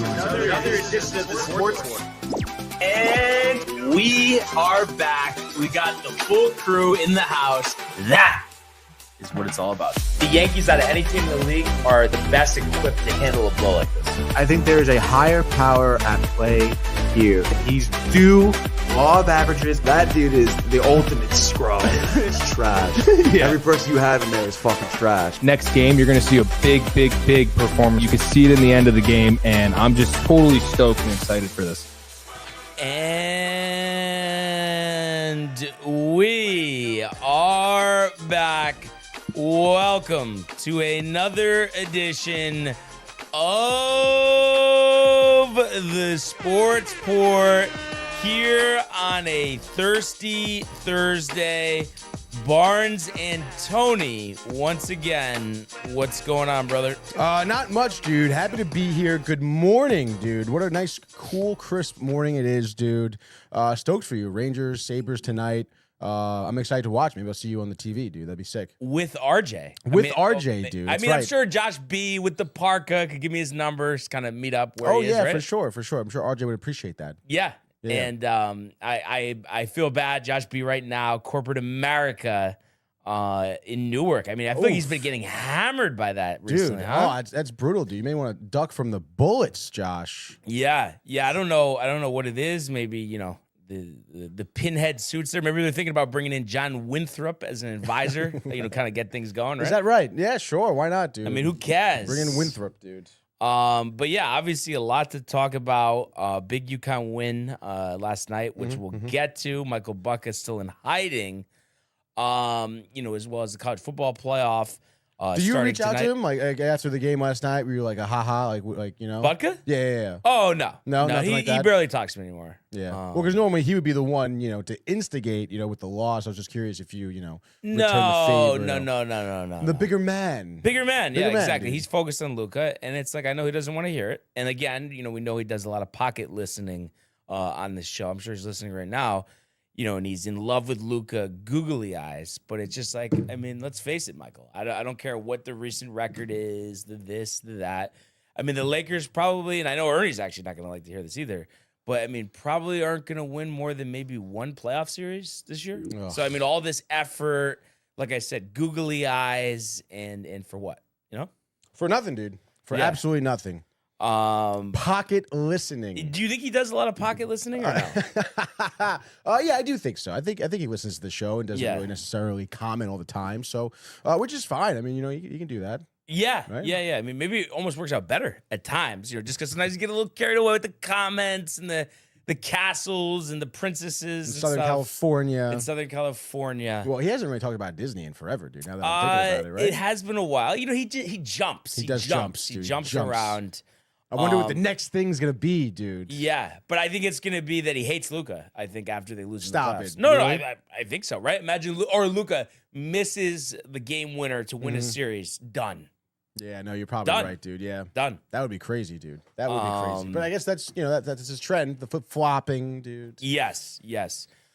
welcome to another edition of the Sports War. And we are back. We got the full crew in the house. That is what it's all about. The Yankees, out of any team in the league, are the best equipped to handle a blow like this. I think there is a higher power at play here. He's due law of averages. That dude is the ultimate scrub. It's trash. Yeah. Every person you have in there is fucking trash. Next game, you're going to see a big performance. You can see it in the end of the game, and I'm just totally stoked and excited for this. And we are back. Welcome to another edition of the Sports Port here on a thirsty Thursday. Barnes and Tony, once again, what's going on, brother? Not much, dude. Happy to be here. Good morning, dude. What a nice, cool, crisp morning it is, dude. Stoked for you. Rangers, Sabres tonight. I'm excited to watch. Maybe I'll see you on the TV, dude. That'd be sick. With RJ. RJ, dude. I'm right. sure Josh B with the parka could give me his numbers, kind of meet up where he is, right? for sure. I'm sure RJ would appreciate that. Yeah. And I feel bad, Josh B right now, corporate America in Newark. I mean, I feel like he's been getting hammered by that recently. Dude, huh? that's brutal, dude. You may want to duck from the bullets, Josh. Yeah. I don't know what it is. Maybe, the pinhead suits there. Maybe they're thinking about bringing in John Winthrop as an advisor, kind of get things going, right? Is that right? Yeah, sure. Why not, dude? I mean, who cares? Bring in Winthrop, dude. But yeah, obviously a lot to talk about. Big UConn win last night, which we'll get to. Michael Buck is still in hiding, as well as the college football playoff. Do you reach out to him like after the game last night? Were you like a haha, like Butka? Yeah. Oh no, nothing like that? He barely talks to me anymore. Yeah, well, because normally he would be the one, to instigate, with the loss. I was just curious if you, return the favor. No. The bigger man. Yeah, exactly. Dude. He's focused on Luka, and it's like I know he doesn't want to hear it. And again, we know he does a lot of pocket listening on this show. I'm sure he's listening right now. And he's in love with Luka, googly eyes. But it's just like, I mean, let's face it, Michael. I don't care what the recent record is, the this, the that. I mean, the Lakers probably, and I know Ernie's actually not going to like to hear this either, but, I mean, probably aren't going to win more than maybe one playoff series this year. Ugh. So, I mean, all this effort, like I said, googly eyes, and for what? For nothing, dude. For absolutely nothing. Pocket listening. Do you think he does a lot of pocket listening or no? Yeah, I do think so. I think he listens to the show and doesn't really necessarily comment all the time. So, which is fine. I mean, you can do that. Yeah, right? yeah. I mean, maybe it almost works out better at times, just because sometimes you get a little carried away with the comments and the castles and the princesses in Southern California. Well, he hasn't really talked about Disney in forever, dude. Now that I'm thinking about it, right? It has been a while. He jumps. He jumps. He jumps around. I wonder what the next thing's gonna be, dude. Yeah, but I think it's gonna be that he hates Luka. I think after they lose. Stop in the it. No, really? I think so. Right? Imagine Luka misses the game winner to win a series. Done. Yeah, no, you're probably right, dude. Yeah, done. That would be crazy, dude. That would be crazy. But I guess that's that's his trend, the flip flopping, dude. Yes.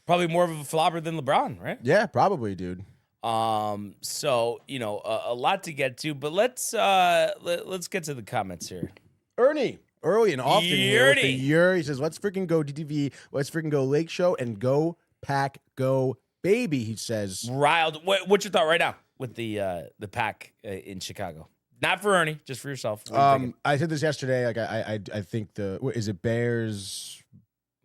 Probably more of a flopper than LeBron, right? Yeah, probably, dude. So a lot to get to, but let's get to the comments here. Ernie, early and often here with the year. He says, let's freaking go DTV. Let's freaking go Lake Show and go Pack, go baby, he says. Riled. What's your thought right now with the Pack in Chicago? Not for Ernie, just for yourself. I said this yesterday. Like I think is it Bears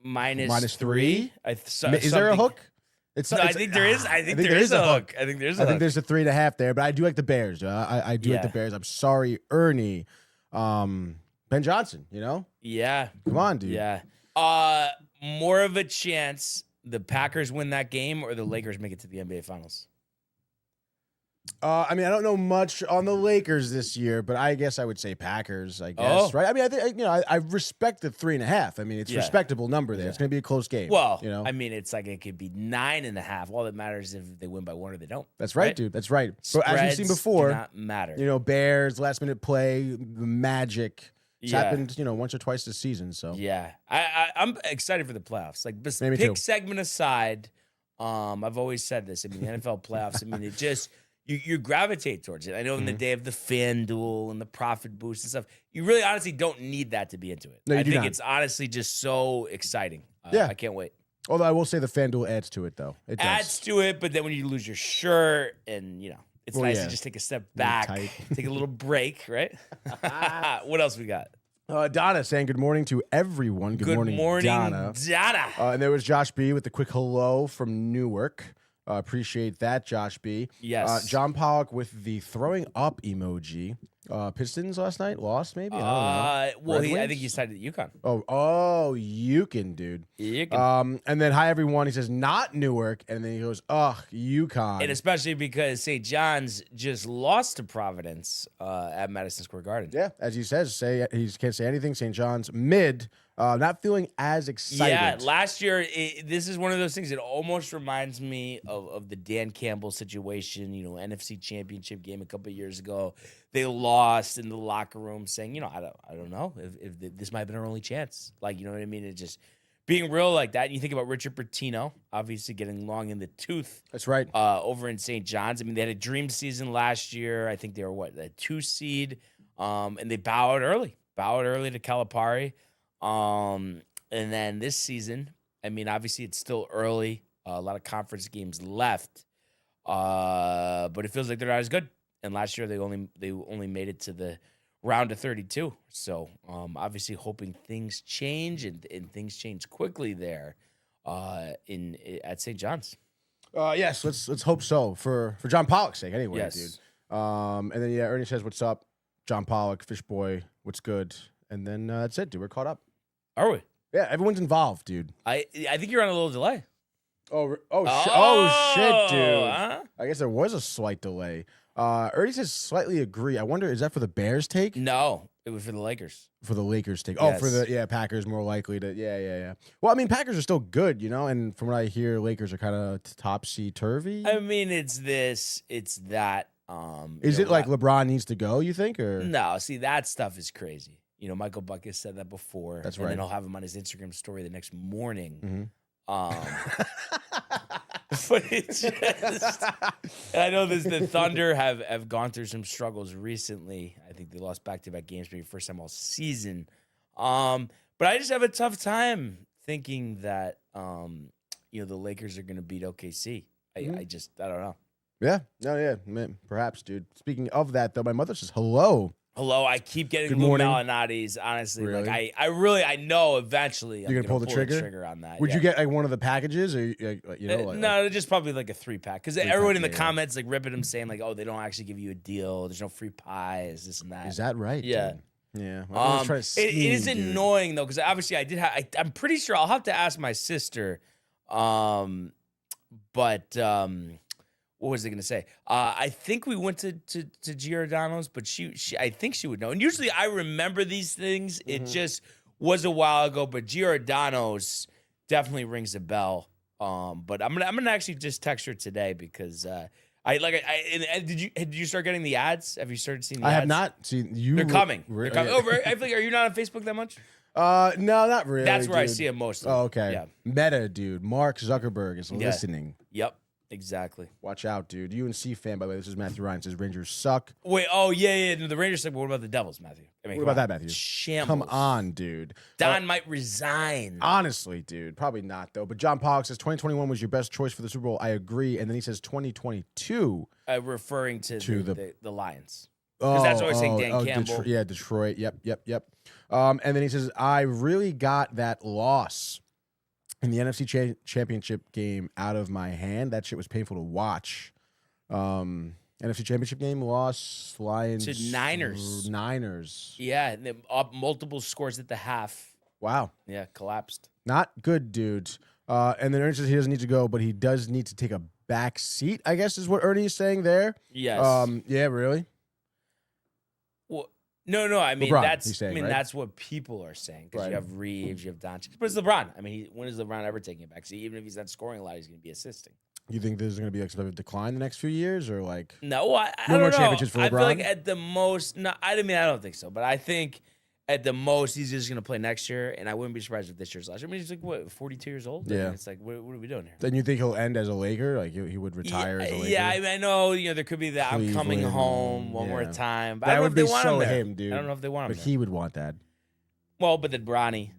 minus 3? Is there a hook? I think there is. I think there is a hook. I think there's a 3.5 there, but I do like the Bears. I do like the Bears. I'm sorry, Ernie. Ben Johnson, Yeah. Come on, dude. Yeah. More of a chance the Packers win that game or the Lakers make it to the NBA Finals? I mean, I don't know much on the Lakers this year, but I guess I would say Packers, I guess, right? I mean, I think, I respect the 3.5. I mean, it's a respectable number there. It's going to be a close game. Well, I mean, it's like it could be 9.5. All that matters is if they win by 1 or they don't. That's right, dude. That's right. So as we've seen before, do not matter. Bears, last minute play, the magic. It's happened, once or twice this season. So yeah, I'm excited for the playoffs. Like this pick segment aside, I've always said this. I mean, the NFL playoffs. I mean, it just you gravitate towards it. I know in the Mm-hmm. day of the FanDuel and the profit boost and stuff, you really honestly don't need that to be into it. No, you I do think not. it's honestly just so exciting. Yeah. I can't wait. Although I will say the FanDuel adds to it, though. It does. Adds to it, but then when you lose your shirt and, it's nice yeah. to just take a step back, tight. take a little break, right? What else we got? Donna saying good morning to everyone. Good morning, Donna. Donna. And there was Josh B with the quick hello from Newark. Appreciate that, Josh B. Yes. John Pollock with the throwing up emoji. Pistons last night lost, maybe. I don't know. Well, Red I Wings? think he cited UConn. Oh, Yukon, dude. UConn. And then hi everyone. He says not Newark, and then he goes, ugh, UConn. And especially because St. John's just lost to Providence at Madison Square Garden. Yeah, as he says, he can't say anything. St. John's mid, not feeling as excited. Yeah, last year, this is one of those things. It almost reminds me of the Dan Campbell situation, NFC Championship game a couple of years ago. They lost in the locker room saying, I don't know if this might have been our only chance. Like, you know what I mean? It just being real like that. And you think about Richard Pitino, obviously getting long in the tooth. That's right. Over in St. John's. I mean, they had a dream season last year. I think they were, a 2 seed? And they bowed early to Calipari. And then this season, I mean, obviously it's still early. A lot of conference games left. But it feels like they're not as good. And last year they only made it to the round of 32. So obviously hoping things change and things change quickly there at St. John's. Yes, let's hope so for John Pollock's sake anyway, Yes. dude. And then Ernie says, "What's up, John Pollock, Fish Boy? What's good?" And then that's it, dude. We're caught up. Are we? Yeah, everyone's involved, dude. I think you're on a little delay. Oh shit, dude. Huh? I guess there was a slight delay. Ernie says slightly agree. I wonder, is that for the Bears take? No, it was for the Lakers. For the Lakers take. Oh, for Yes. the Packers more likely to. Yeah. Well, I mean, Packers are still good, and from what I hear, Lakers are kind of topsy-turvy. I mean, it's that. Is it like LeBron needs to go, you think, or? No, see, that stuff is crazy. Michael Buck has said that before. That's and right. then he'll have him on his Instagram story the next morning. Mhm. But it's just, and I know the Thunder have gone through some struggles recently. I think they lost back-to-back games, maybe first time all season. But I just have a tough time thinking that the Lakers are going to beat OKC. I don't know. Yeah. No, yeah. Perhaps, dude. Speaking of that, though, my mother says hello. Hello, I keep getting Good Lou morning. Malnati's. Honestly, Really? I know eventually You're gonna pull the trigger? on that. Would yeah. you get like one of the packages, or No, just probably like a 3-pack. Because everyone in the yeah. comments like ripping them, saying like, "Oh, they don't actually give you a deal. There's no free pies, this and that." Is that right? Yeah. Dude? Yeah. Well, I was trying to it is scheme, dude. annoying though, because obviously I did have. I'm pretty sure I'll have to ask my sister. But what was I going to say? I think we went to Giordano's, but she I think she would know. And usually I remember these things. It just was a while ago, but Giordano's definitely rings a bell. But I'm gonna actually just text her today because did you start getting the ads? Have you started seeing the ads? I have not seen you. They're coming. Re- They're coming. yeah. Oh, I feel like, are you not on Facebook that much? No, not really. That's where I dude. see them mostly. Oh, okay. Yeah. Meta, dude. Mark Zuckerberg is listening. Yep. Exactly. Watch out, dude. UNC fan, by the way. This is Matthew Ryan. Says Rangers suck. Wait. Oh yeah. No, the Rangers said, but what about the Devils, Matthew? I mean, What come about on. that, Matthew? Shambles. Come on, dude. Don might resign. Honestly, dude, probably not though. But John Pollock says 2021 was your best choice for the Super Bowl. I agree. And then he says 2022. Referring to the Lions. Oh, that's what I was saying, Dan Campbell. Detroit. Yep. And then he says, I really got that loss in the NFC Championship game out of my hand. That shit was painful to watch. NFC Championship game loss, Lions. To Niners. Niners. Yeah, and then up multiple scores at the half. Wow. Yeah, collapsed. Not good, dude. And then Ernie says he doesn't need to go, but he does need to take a back seat, I guess is what Ernie is saying there. Yes. Yeah, really? Well, no. I mean, LeBron, he's saying, right? that's what people are saying because Right. you have Reeves, you have Doncic, but it's LeBron. I mean, when is LeBron ever taking it back? See, even if he's not scoring a lot, he's going to be assisting. You think there's going to be like a decline the next few years, or like? No, I No don't more know. championships for I feel like LeBron? at the most, no, I don't think so. But I think At the most, he's just going to play next year, and I wouldn't be surprised if this year's last year. I mean, he's like, what, 42 years old? I Yeah. mean, it's like, what are we doing here? Then you think he'll end as a Laker? Like he would retire as a Laker? Yeah, I mean, I know, there could be that I'm coming Cleveland, home one more yeah. time. But I That don't know would if they be want so him there. him, dude. I don't know if they want him But there. he would want that. Well, but then Bronny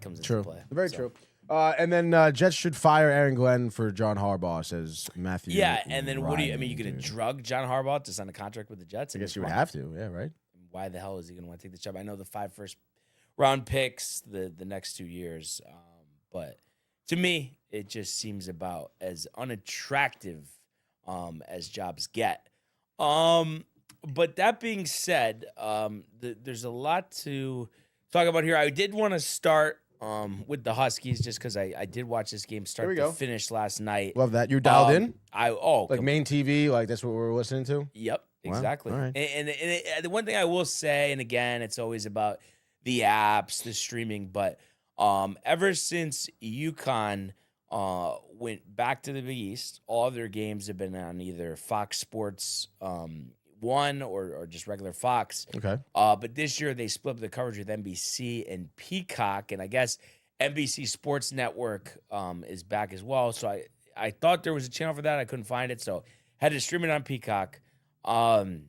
comes into True. play. Very So. true. And then Jets should fire Aaron Glenn for John Harbaugh, says Matthew. Yeah, and then what do you? I mean, Ryan, you're going to dude. drug John Harbaugh to sign a contract with the Jets? I guess you come would on. have to. Yeah, right. Why the hell is he going to want to take this job? I know the 5 first-round picks the next 2 years, but to me, it just seems about as unattractive as jobs get. But that being said, there's a lot to talk about here. I did want to start with the Huskies just because I did watch this game start we to go. finish last night. Love that. You dialed in? Like Main TV? Like that's what we're listening to? Yep, Wow, exactly. all right. And the one thing I will say, and again, it's always about the apps, the streaming, but ever since UConn went back to the Big East, all of their games have been on either Fox Sports 1 or just regular Fox. Okay. But this year they split up the coverage with NBC and Peacock, and I guess NBC Sports Network is back as well. So I thought there was a channel for that. I couldn't find it, so had to stream it on Peacock. And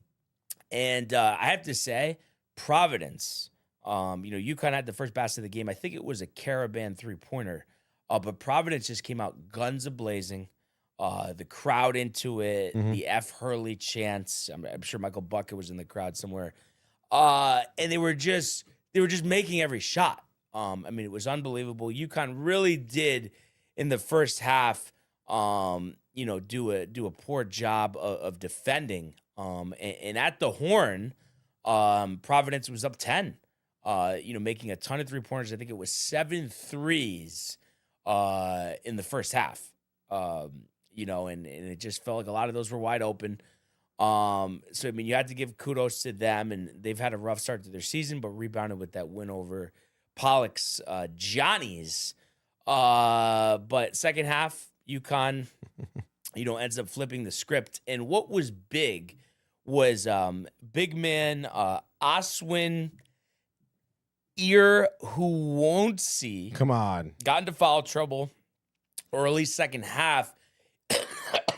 I have to say, Providence, UConn had the first basket of the game. I think it was a Caravan 3-pointer, but Providence just came out guns a-blazing. The crowd into it, the F. Hurley chants. I'm sure Michael Bucket was in the crowd somewhere. And they were just making every shot. I mean, it was unbelievable. UConn really did in the first half, do a poor job of defending. And at the horn, Providence was up 10. Making a ton of 3-pointers. I think it was 7 threes in the first half. And it just felt like a lot of those were wide open. So, I mean, you had to give kudos to them, and they've had a rough start to their season, but rebounded with that win over Pollock's Johnnies. But second half, UConn, ends up flipping the script. And what was big was big man Oswin Ear, who won't see. Come on. Got into foul trouble early second half.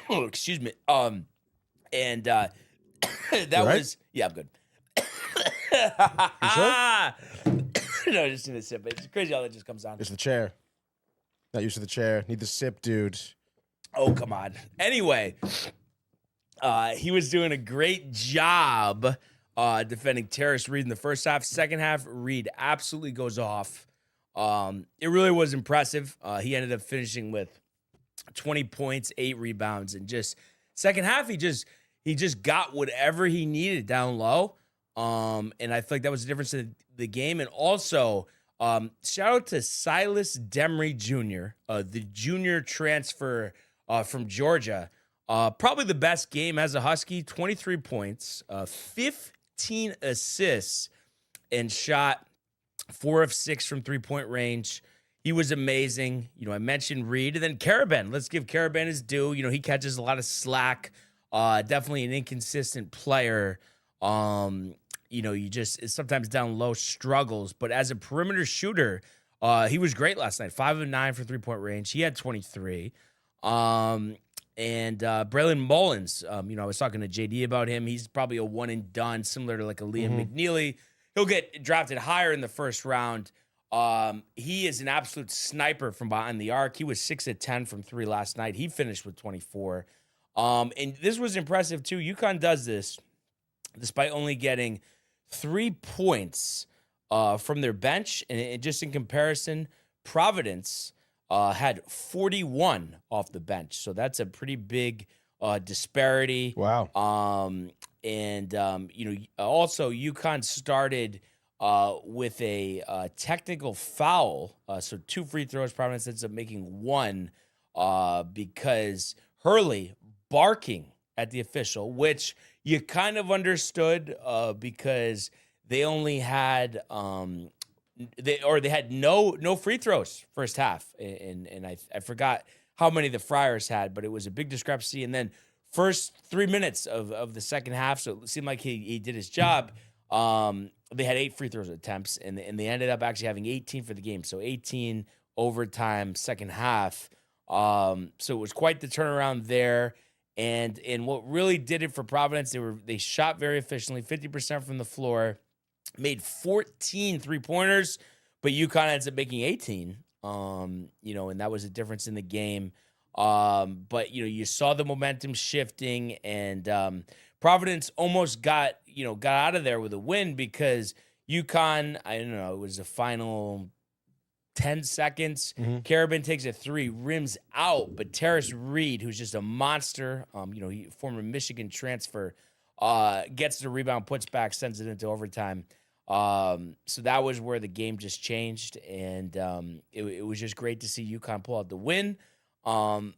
Excuse me. And that right? was, yeah, I'm good. You sure? No, just need a sip. It's crazy how that just comes on. It's the chair. Not used to the chair. Need the sip, dude. Oh, come on. Anyway, he was doing a great job defending Terrace Reed in the first half. Second half, Reed absolutely goes off. It really was impressive. He ended up finishing with 20 points, 8 rebounds, and just second half, he just got whatever he needed down low. And I feel like that was the difference in the game. And also, shout out to Silas Demery Jr., the junior transfer from Georgia. Probably the best game as a Husky, 23 points, 15 assists, and shot 4 of 6 from 3-point range. He was amazing. I mentioned Reed, and then Caravan. Let's give Caravan his due. He catches a lot of slack. Definitely an inconsistent player. It's sometimes down low struggles, but as a perimeter shooter, he was great last night. 5 of 9 for 3-point range. He had 23. And Braylon Mullins, I was talking to JD about him. He's probably a one and done, similar to like a Liam McNeely. He'll get drafted higher in the first round. He is an absolute sniper from behind the arc. He was 6 of 10 from 3 last night. He finished with 24. And this was impressive too. UConn does this despite only getting 3 points from their bench. And just in comparison, Providence had 41 off the bench. So that's a pretty big disparity. Wow. Also UConn started with a technical foul. So 2 free throws. Providence ends up making 1 because Hurley barking at the official, which you kind of understood because they only had they had no free throws first half, and I forgot how many the Friars had, but it was a big discrepancy. And then first 3 minutes of the second half, so it seemed like he did his job. they had 8 free throws attempts, and they ended up actually having 18 for the game. So 18 overtime, second half. So it was quite the turnaround there. And what really did it for Providence, they shot very efficiently, 50% from the floor, made 14 3-pointers, but UConn ends up making 18. And that was a difference in the game. But you saw the momentum shifting, and Providence almost got out of there with a win because UConn, I don't know, it was the final 10 seconds. Carabin takes a 3, rims out, but Terrace Reed, who's just a monster, former Michigan transfer, gets the rebound, puts back, sends it into overtime. So that was where the game just changed, and it was just great to see UConn pull out the win. Going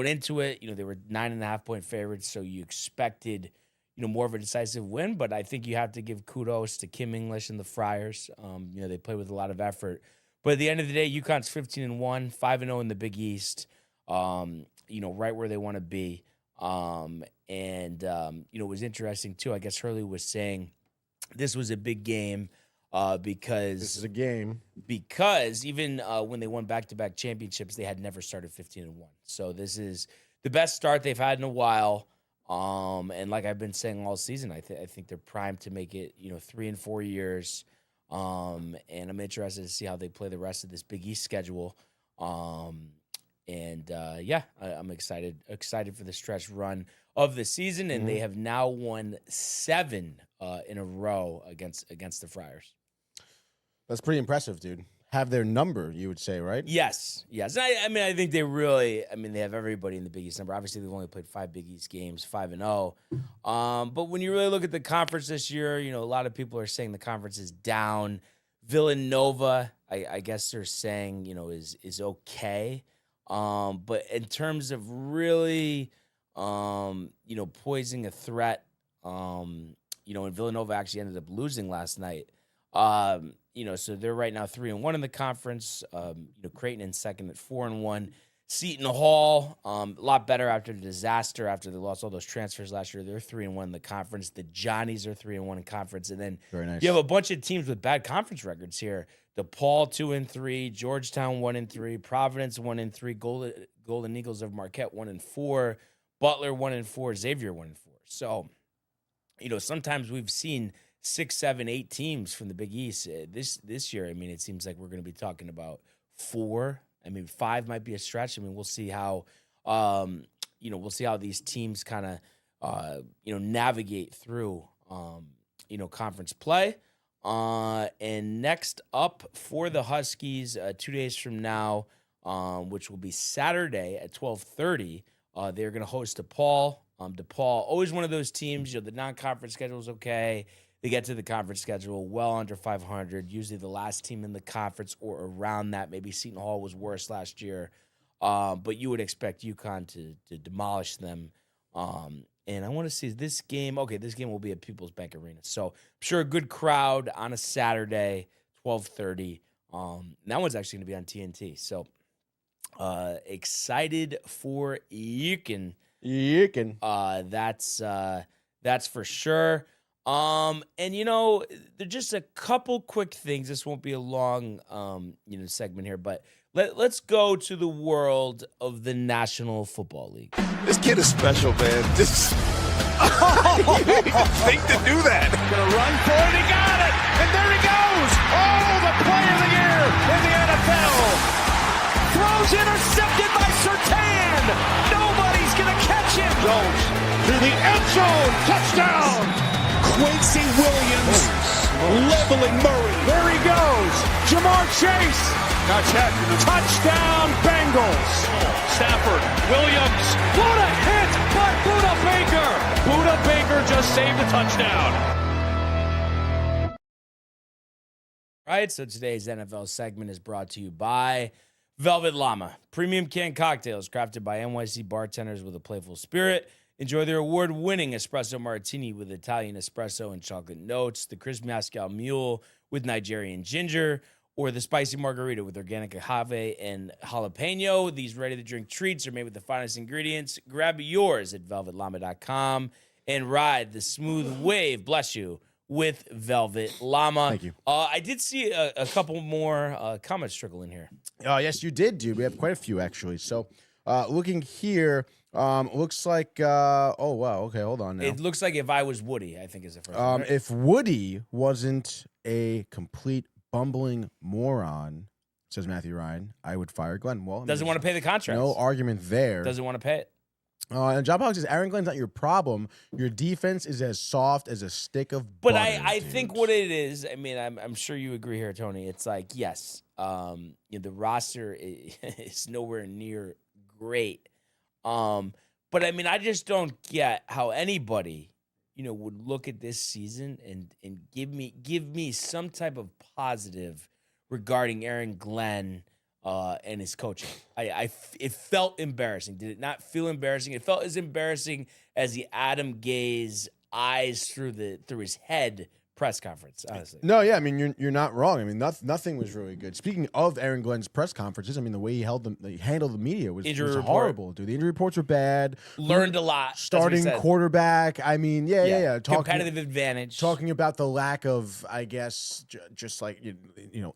into it, they were 9.5-point favorites, so you expected, more of a decisive win. But I think you have to give kudos to Kim English and the Friars. They played with a lot of effort. But at the end of the day, UConn's 15-1, 5-0 in the Big East. Right where they want to be. It was interesting too. I guess Hurley was saying this was a big game because This is a game. Because even when they won back-to-back championships, they had never started 15-1. So this is the best start they've had in a while. And like I've been saying all season, I think they're primed to make it, 3 and 4 years. And I'm interested to see how they play the rest of this Big East schedule. I'm excited for the stretch run of the season, and they have now won 7 in a row against the Friars. That's pretty impressive, dude. Have their number, you would say, right? Yes. I think they have everybody in the Big East number. Obviously, they've only played 5 Big East games, 5-0. But when you really look at the conference this year, a lot of people are saying the conference is down. Villanova, I guess they're saying, is okay. But in terms of really, posing a threat, and Villanova actually ended up losing last night. So they're right now 3-1 in the conference. Creighton in second at 4-1. Seton Hall, a lot better after the disaster, after they lost all those transfers last year. They're 3-1 in the conference. The Johnnies are 3-1 in conference. And then Very nice. You have a bunch of teams with bad conference records here. DePaul 2-3, Georgetown 1-3, Providence 1-3, Golden Eagles of Marquette 1-4, Butler 1-4, Xavier 1-4. So, sometimes we've seen 6, 7, 8 teams from the Big East. This year, it seems like we're going to be talking about 4. 5 might be a stretch. We'll see how, these teams kind of, navigate through, conference play. And next up for the Huskies, 2 days from now, which will be Saturday at 12:30, they're going to host DePaul. DePaul, always one of those teams, the non-conference schedule is okay. They get to the conference schedule well under 500, usually the last team in the conference or around that. Maybe Seton Hall was worse last year, but you would expect UConn to demolish them. And I want to see this game. Okay, this game will be at People's Bank Arena. So I'm sure a good crowd on a Saturday, 12:30. That one's actually going to be on TNT. So excited for UConn. That's for sure. And there's just a couple quick things. This won't be a long, segment here, but let's go to the world of the National Football League. This kid is special, man. This think to do that. Gonna run for it. He got it, and there he goes. Oh, the play of the year in the NFL. Throws intercepted by Surtain. Nobody's gonna catch him. Jones to the end zone. Touchdown. Quincy Williams leveling Murray. There he goes. Jamar Chase. Touchdown Bengals. Stafford. Williams. What a hit by Budda Baker. Budda Baker just saved a touchdown. All right, so today's NFL segment is brought to you by Velvet Llama. Premium canned cocktails crafted by NYC bartenders with a playful spirit. Enjoy their award-winning espresso martini with Italian espresso and chocolate notes, the crisp Moscow Mule with Nigerian ginger, or the spicy margarita with organic agave and jalapeno. These ready-to-drink treats are made with the finest ingredients. Grab yours at velvetllama.com and ride the smooth wave, bless you, with Velvet Llama. Thank you. I did see a couple more comments trickle in here. Yes, you did, dude. We have quite a few, actually. So, looking here, looks like, oh, wow. Okay, hold on now. It looks like If I Was Woody, I think is the first one. Right? If Woody wasn't a complete bumbling moron, says Matthew Ryan, I would fire Glenn. Well, Doesn't want to pay the contract. No argument there. Doesn't want to pay it. And John Pollock says, Aaron Glenn's not your problem. Your defense is as soft as a stick of But butter, I dude. think what it is, I mean, I'm sure you agree here, Tony. It's like, yes, the roster is nowhere near great. But I mean, I just don't get how anybody, would look at this season and give me some type of positive regarding Aaron Glenn and his coaching. It felt embarrassing. Did it not feel embarrassing? It felt as embarrassing as the Adam Gaze eyes through his head press conference, honestly. No, yeah, I mean you're not wrong. I mean nothing was really good. Speaking of Aaron Glenn's press conferences, I mean the way he handled the media was horrible, dude. The injury reports were bad. Learned a lot. Starting quarterback. I mean, yeah. Competitive advantage. Talking about the lack of, I guess, just like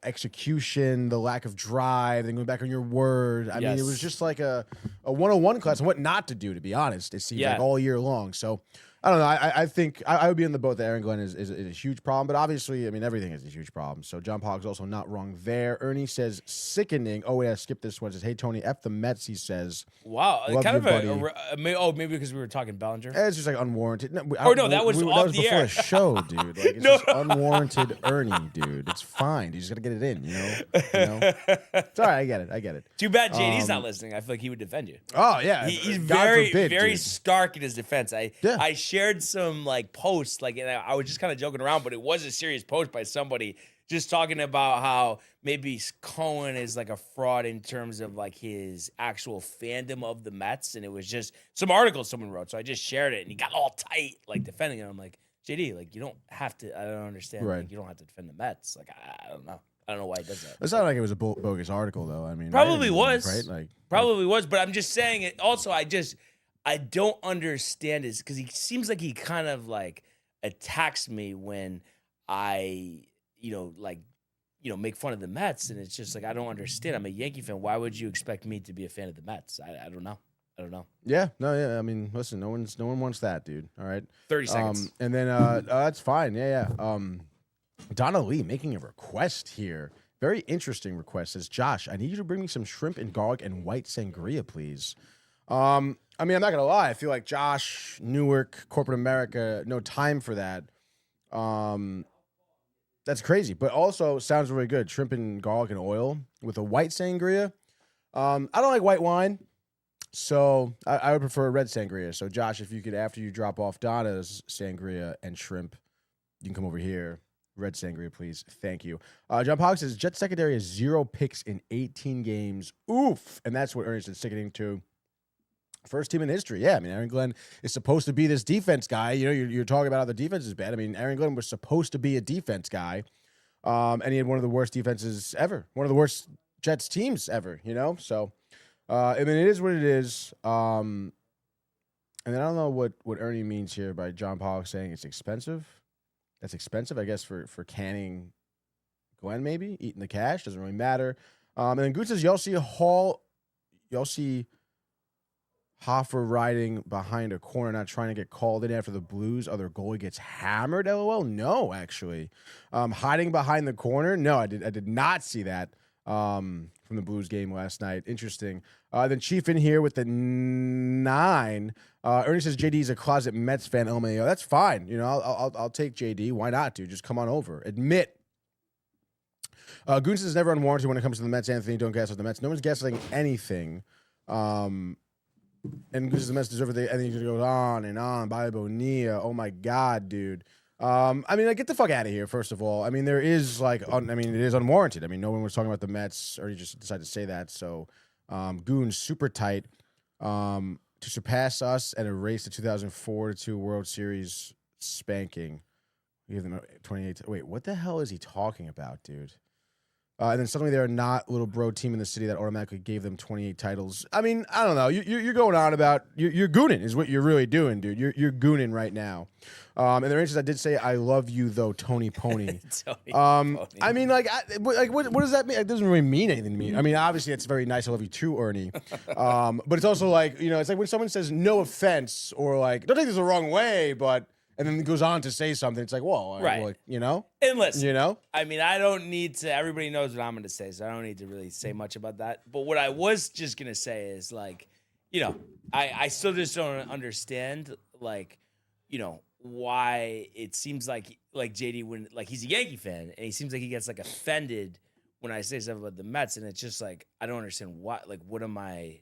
execution, the lack of drive, then going back on your word. I mean, it was just like a 101 class on what not to do. To be honest, it seems like all year long. So. I don't know. I think I would be in the boat that Aaron Glenn is a huge problem, but obviously, I mean, everything is a huge problem. So John Pollock's also not wrong there. Ernie says sickening. Oh, yeah, skip this one. Says, hey, Tony, F the Mets, he says. Wow. Love kind you, of maybe because we were talking Bellinger. It's just like unwarranted. That was off the before air. A show, dude. Like, it's just unwarranted Ernie, dude. It's fine. You just got to get it in, It's all right. I get it. Too bad JD's not listening. I feel like he would defend you. Oh, yeah. He's God very, forbid, very dude. stark in his defense. I shared some posts, and I was just kind of joking around, but it was a serious post by somebody just talking about how maybe Cohen is like a fraud in terms of like his actual fandom of the Mets, and it was just some article someone wrote. So I just shared it, and he got all tight, like defending it. I'm like, JD, like you don't have to. I don't understand. Right. Like, you don't have to defend the Mets. Like I don't know. I don't know why he does that. It's not like it was a bogus article, though. I mean, Probably was. Right? Like, probably was, but I'm just saying it. Also, I don't understand it because he seems like he kind of like attacks me when I, make fun of the Mets, and it's just like I don't understand. I'm a Yankee fan. Why would you expect me to be a fan of the Mets? I don't know. Yeah, no, yeah. I mean, listen, no one wants that, dude. All right, 30 seconds. And then that's fine. Yeah. Donna Lee making a request here. Very interesting request. Says, Josh, I need you to bring me some shrimp and garlic and white sangria, please. I mean, I'm not gonna lie. I feel like Josh, Newark, corporate America, no time for that. That's crazy, but also sounds really good. Shrimp and garlic and oil with a white sangria. I don't like white wine, so I would prefer a red sangria. So, Josh, if you could, after you drop off Donna's sangria and shrimp, you can come over here. Red sangria, please. Thank you. John Pollock says, Jets secondary has 0 picks in 18 games. Oof. And that's what Ernest is sickening to. First team in history. Yeah, I mean, Aaron Glenn is supposed to be this defense guy. You're talking about how the defense is bad. I mean, Aaron Glenn was supposed to be a defense guy. And he had one of the worst defenses ever. One of the worst Jets teams ever, So, I mean, it is what it is. And then I don't know what Ernie means here by John Pollock saying it's expensive. That's expensive, I guess, for canning Glenn, maybe. Eating the cash. Doesn't really matter. And then Goot says, y'all see Hoffer riding behind a corner, not trying to get called in after the Blues' other goalie gets hammered. LOL. No, actually, hiding behind the corner. No, I did not see that from the Blues game last night. Interesting. Then Chief in here with the 9. Ernie says JD is a closet Mets fan. LMAO. That's fine. I'll take JD. Why not, dude? Just come on over. Admit. Goon says never unwarranted when it comes to the Mets. Anthony, don't gaslight the Mets. No one's gaslighting anything. And Goose says the Mets deserve it. And then he goes on and on. Bobby Bonilla. Oh my God, dude. I mean, get the fuck out of here, first of all. I mean, there is it is unwarranted. I mean, no one was talking about the Mets, or he just decided to say that. So, Goon's super tight to surpass us and erase the 2004-2 World Series spanking. We give them 28. Wait, what the hell is he talking about, dude? And then suddenly they're not little bro team in the city that automatically gave them 28 titles. I mean, I don't know. You're going on about you're gooning is what you're really doing, dude. You're gooning right now. And their answers, I did say I love you though, Tony Pony. Pony. I mean, like what does that mean? It doesn't really mean anything to me. I mean, obviously it's very nice. I love you too, Ernie. But it's also like it's like when someone says no offense or like don't take this the wrong way, but. And then it goes on to say something. It's like, well, right. And listen, I mean, I don't need to. Everybody knows what I'm going to say, so I don't need to really say much about that. But what I was just going to say is, like, I still just don't understand, like, why it seems like JD when like he's a Yankee fan and he seems like he gets like offended when I say stuff about the Mets, and it's just like I don't understand why. Like, what am I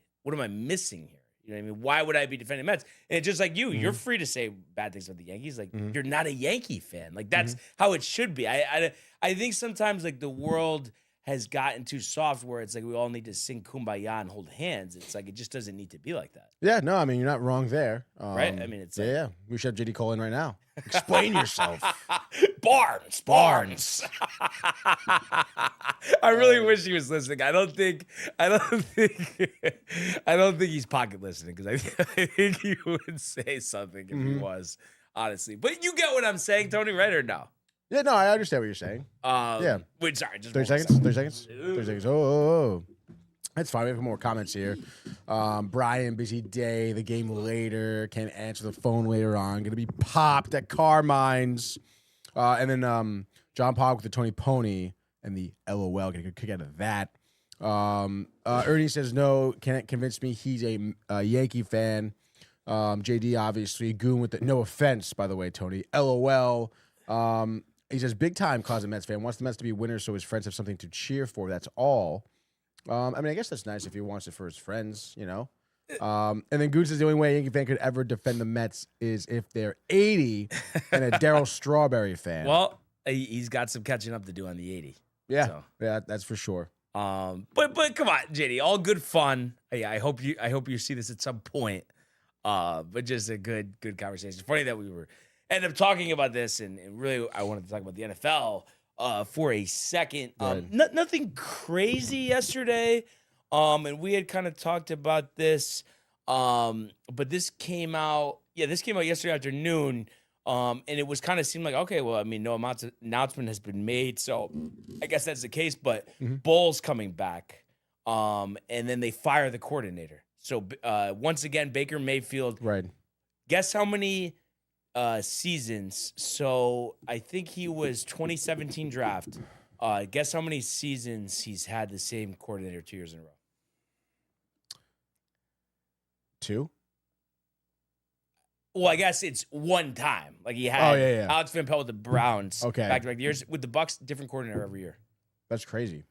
missing here? You know what I mean? Why would I be defending Mets? And it's just like you're free to say bad things about the Yankees. Like you're not a Yankee fan. Like that's how it should be. I think sometimes like the world has gotten too soft where it's like we all need to sing Kumbaya and hold hands. It's like it just doesn't need to be like that. Yeah, no, I mean you're not wrong there. Right? I mean it's yeah. We should have JD call in right now. Explain yourself. Barnes. I really wish he was listening. I don't think he's pocket listening because I think he would say something if he was, honestly. But you get what I'm saying, Tony, right or no? Yeah, no, I understand what you're saying. Yeah. Wait, sorry, just 30 seconds. 30 seconds. 30 seconds. Oh. That's fine. We have more comments here. Brian, busy day. The game later. Can't answer the phone later on. Going to be popped at Carmine's. And then John Pog with the Tony Pony and the LOL. Going to get a kick out of that. Ernie says no. Can't convince me he's a Yankee fan. JD, obviously. Goon with the no offense, by the way, Tony. LOL. He says big time closet Mets fan. Wants the Mets to be winners so his friends have something to cheer for. That's all. I mean, I guess that's nice if he wants it for his friends, And then Goose says the only way a Yankee fan could ever defend the Mets is if they're 80 and a Darryl Strawberry fan. Well, he's got some catching up to do on the 80. Yeah, so. Yeah, that's for sure. But come on, JD, all good fun. I hope you see this at some point. But just a good conversation. Funny that we ended up talking about this, and really I wanted to talk about the NFL. For a second. Nothing crazy yesterday. And we had kind of talked about this. But this came out yesterday afternoon. And it was kind of seemed like, okay, well, I mean, no announcement has been made. So I guess that's the case. But Bull's coming back. And then they fire the coordinator. So once again, Baker Mayfield. Right. Guess how many seasons. So I think he was 2017 draft. Guess how many seasons he's had the same coordinator 2 years in a row? 2? Well, I guess it's one time. Like he had Alex Van Pelt with the Browns. Okay. Back-to-back years. With the Bucks, different coordinator every year. That's crazy.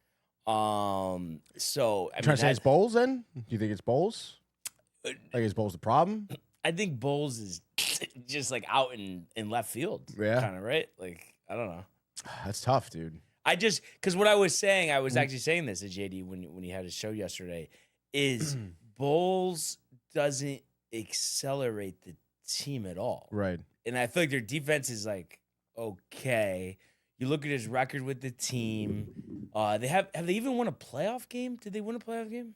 So I trying to say it's Bowles then? Do you think it's Bowles? Like is Bowles the problem? I think Bowles is just like out in left field. Yeah. Kind of, right? Like, I don't know. That's tough, dude. Because what I was saying, I was actually saying this to JD when he had his show yesterday, is Bowles doesn't accelerate the team at all. Right. And I feel like their defense is like, okay. You look at his record with the team. Have they even won a playoff game? Did they win a playoff game?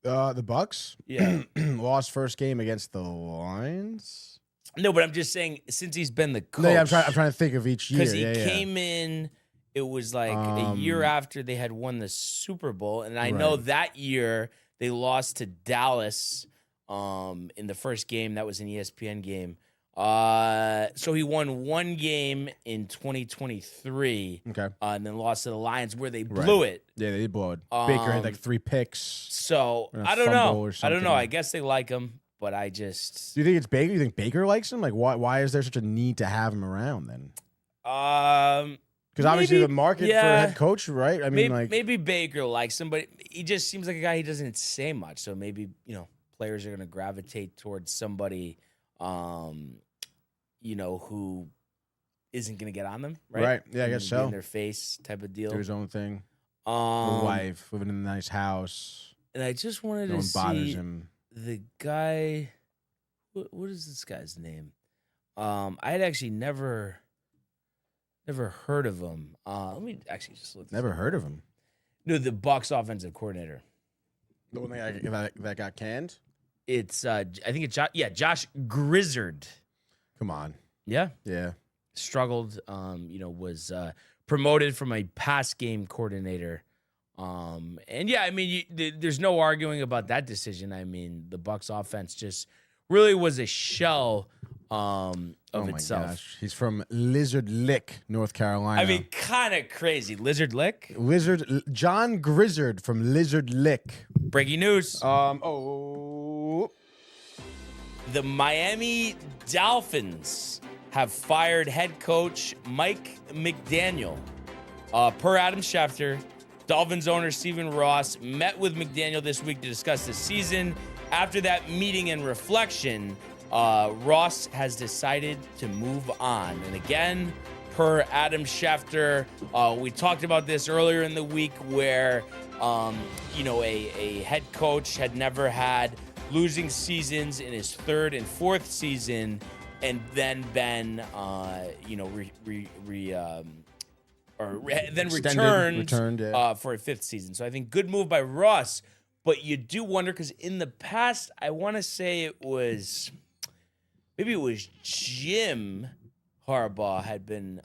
The Bucks? Yeah. Lost first game against the Lions. No, but I'm just saying, since he's been the coach. No, yeah, I'm trying to think of each year. Because he came in, it was like a year after they had won the Super Bowl. And I know that year they lost to Dallas in the first game. That was an ESPN game. So he won one game in 2023. Okay. And then lost to the Lions where they blew it. Yeah, they did blow it. Baker had like 3 picks. So I don't know. I don't know. I guess they like him, but I just. Do you think it's Baker? You think Baker likes him? Like, why is there such a need to have him around then? Because obviously the market for head coach, right? I mean, maybe Baker likes him, but he just seems like a guy he doesn't say much. So maybe players are going to gravitate towards somebody. Who isn't going to get on them, right? Right. Yeah, I guess so. In their face type of deal. Do his own thing. A wife, living in a nice house. And I just wanted to see the guy. What is this guy's name? I had actually never heard of him. Let me actually just look. Never heard of him. No, the Bucks offensive coordinator. The one that got canned? It's I think it's Josh Grizzard. Come on. Yeah. Yeah. Struggled, was promoted from a pass game coordinator. And yeah, I mean, there's no arguing about that decision. I mean, the Bucks offense just really was a shell of itself. My gosh. He's from Lizard Lick, North Carolina. I mean, kind of crazy. Lizard Lick? John Grizzard from Lizard Lick. Breaking news. The Miami Dolphins have fired head coach Mike McDaniel. Per Adam Schefter, Dolphins owner Stephen Ross met with McDaniel this week to discuss the season. After that meeting and reflection, Ross has decided to move on. And again, per Adam Schefter, we talked about this earlier in the week where, a head coach had never had losing seasons in his third and fourth season, and then been, returned yeah. For a fifth season. So I think good move by Ross, but you do wonder because in the past, I want to say maybe it was Jim Harbaugh had been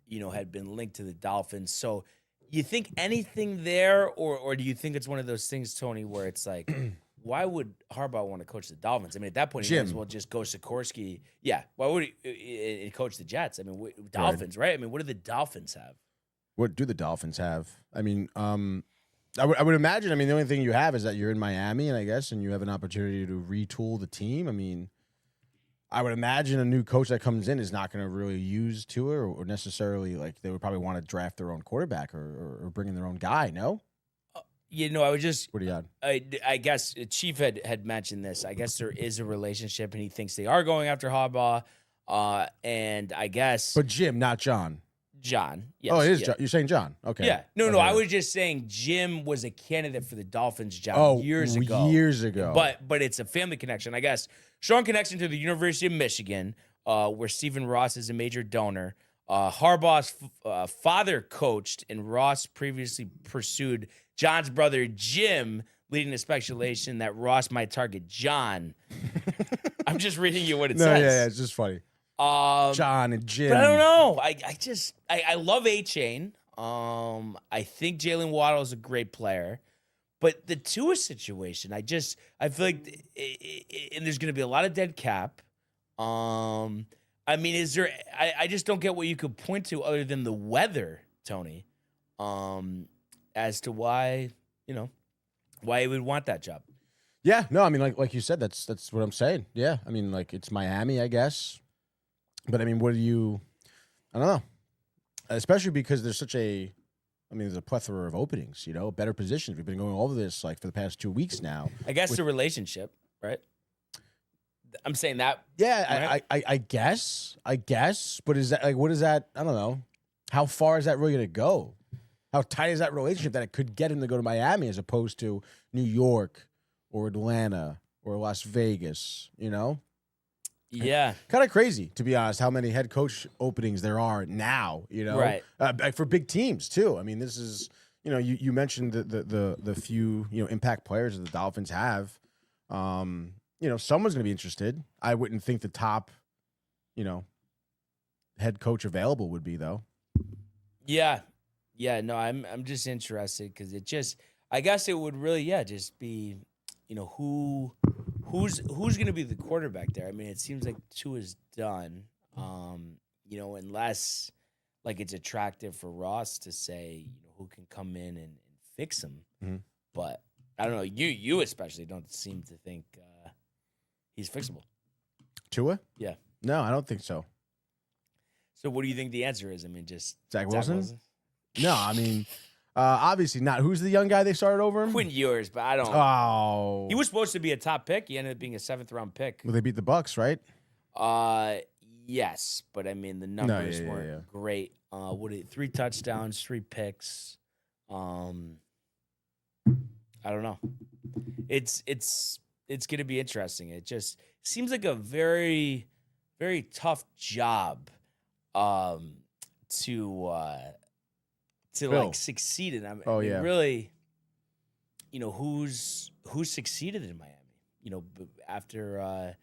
linked to the Dolphins. So you think anything there, or do you think it's one of those things, Tony, where it's like, why would Harbaugh want to coach the Dolphins? I mean, at that point, he might as well just go Sikorsky. Yeah, why would he coach the Jets? I mean, Dolphins, right? I mean, what do the Dolphins have? What do the Dolphins have? I mean, I would imagine, I mean, the only thing you have is that you're in Miami, and you have an opportunity to retool the team. I mean, I would imagine a new coach that comes in is not going to really use Tua or necessarily, like, they would probably want to draft their own quarterback or bring in their own guy, no? I would just. What do you got? I guess Chief had mentioned this. I guess there is a relationship, and he thinks they are going after Harbaugh. And I guess. But Jim, not John. John. Yes, Oh, it is John. You're saying John. Okay. Yeah. No. Okay. I was just saying Jim was a candidate for the Dolphins job years ago. Years ago. But it's a family connection. I guess strong connection to the University of Michigan, where Stephen Ross is a major donor. Harbaugh's father coached, and Ross previously pursued John's brother Jim, leading to speculation that Ross might target John. I'm just reading you what it says. Yeah, it's just funny. John and Jim. But I don't know. I love A-Chain. I think Jalen Waddle is a great player. But the Tua situation, I feel like and there's going to be a lot of dead cap. I mean, is there? I just don't get what you could point to other than the weather, Tony, as to why he would want that job. Yeah, no, I mean, like you said, that's what I'm saying. Yeah, I mean, like, it's Miami, I guess. But I mean, I don't know. Especially because there's there's a plethora of openings, better positions. We've been going over this like for the past 2 weeks now. I guess the relationship, right? I'm saying that. Yeah, right? I guess. But is that what is that? I don't know. How far is that really going to go? How tight is that relationship that it could get him to go to Miami as opposed to New York or Atlanta or Las Vegas, Yeah. Kind of crazy, to be honest, how many head coach openings there are now, Right. For big teams, too. I mean, this is, you mentioned the few, impact players that the Dolphins have. Someone's going to be interested. I wouldn't think the top, head coach available would be, though. Yeah. Yeah, no, I'm just interested because I guess it would really, just be, who's going to be the quarterback there? I mean, it seems like Tua's done, unless like it's attractive for Ross to say, who can come in and fix him. Mm-hmm. But I don't know. You especially don't seem to think he's fixable. Tua? Yeah. No, I don't think so. So what do you think the answer is? I mean, just Zach Wilson? No, I mean, obviously not. Who's the young guy they started over him? Quinn Ewers, but I don't. Oh. He was supposed to be a top pick. He ended up being a 7th-round pick. Well, they beat the Bucks, right? Yes, but I mean the numbers weren't great. 3 touchdowns, 3 picks. I don't know. It's going to be interesting. It just seems like a very, very tough job to to Phil. like succeed in. I mean, Yeah. really, you know, who's succeeded in Miami? You know, after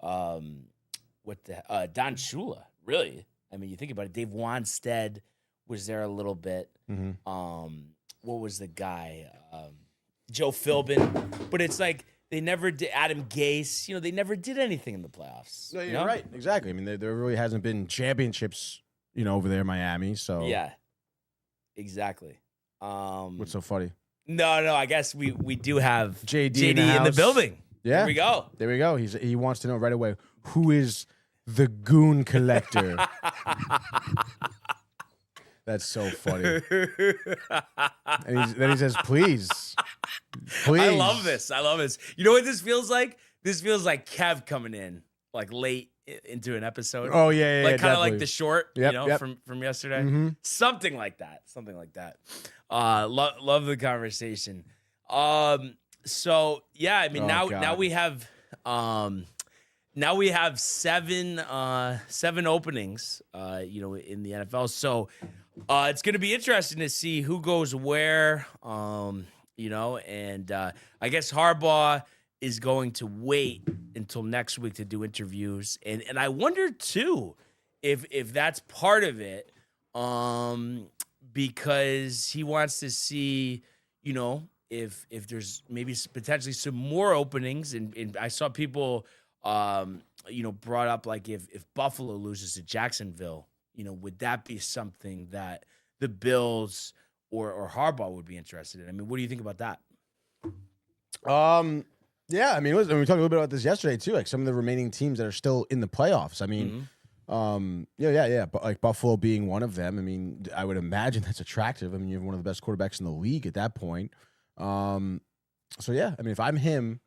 Don Shula, really. I mean, you think about it. Dave Wanstead was there a little bit. Mm-hmm. What was the guy? Joe Philbin. But it's like they never did. Adam Gase. You know, they never did anything in the playoffs. No, you you're know? right. Exactly. I mean, there really hasn't been championships, you know, over there in Miami. So Yeah, exactly. what's so funny? No. I guess we do have JD JD in the in the house. building. Yeah. There we go. There we go. He wants to know right away, who is the goon collector? That's so funny. And then he says, please. I love this. You know what this feels like? This feels like Kev coming in like late into an episode. Oh, yeah, like kind of like definitely. the short, Yep, you know, yep. from yesterday. Mhm. Something like that. Love the conversation. So yeah, I mean Oh, now God. we have seven openings you know, in the NFL. So it's going to be interesting to see who goes where, you know, and I guess Harbaugh is going to wait until next week to do interviews, and I wonder too if that's part of it, because he wants to see, you know, if there's maybe potentially some more openings, and I saw people you know, brought up like if Buffalo loses to Jacksonville, you know, would that be something that the Bills or Harbaugh would be interested in? I mean, what do you think about that? Yeah, I mean, listen, we talked a little bit about this yesterday too. Like some of the remaining teams that are still in the playoffs. I mean, yeah. But like Buffalo being one of them. I mean, I would imagine that's attractive. I mean, you have one of the best quarterbacks in the league at that point. So yeah, I mean, if I'm him,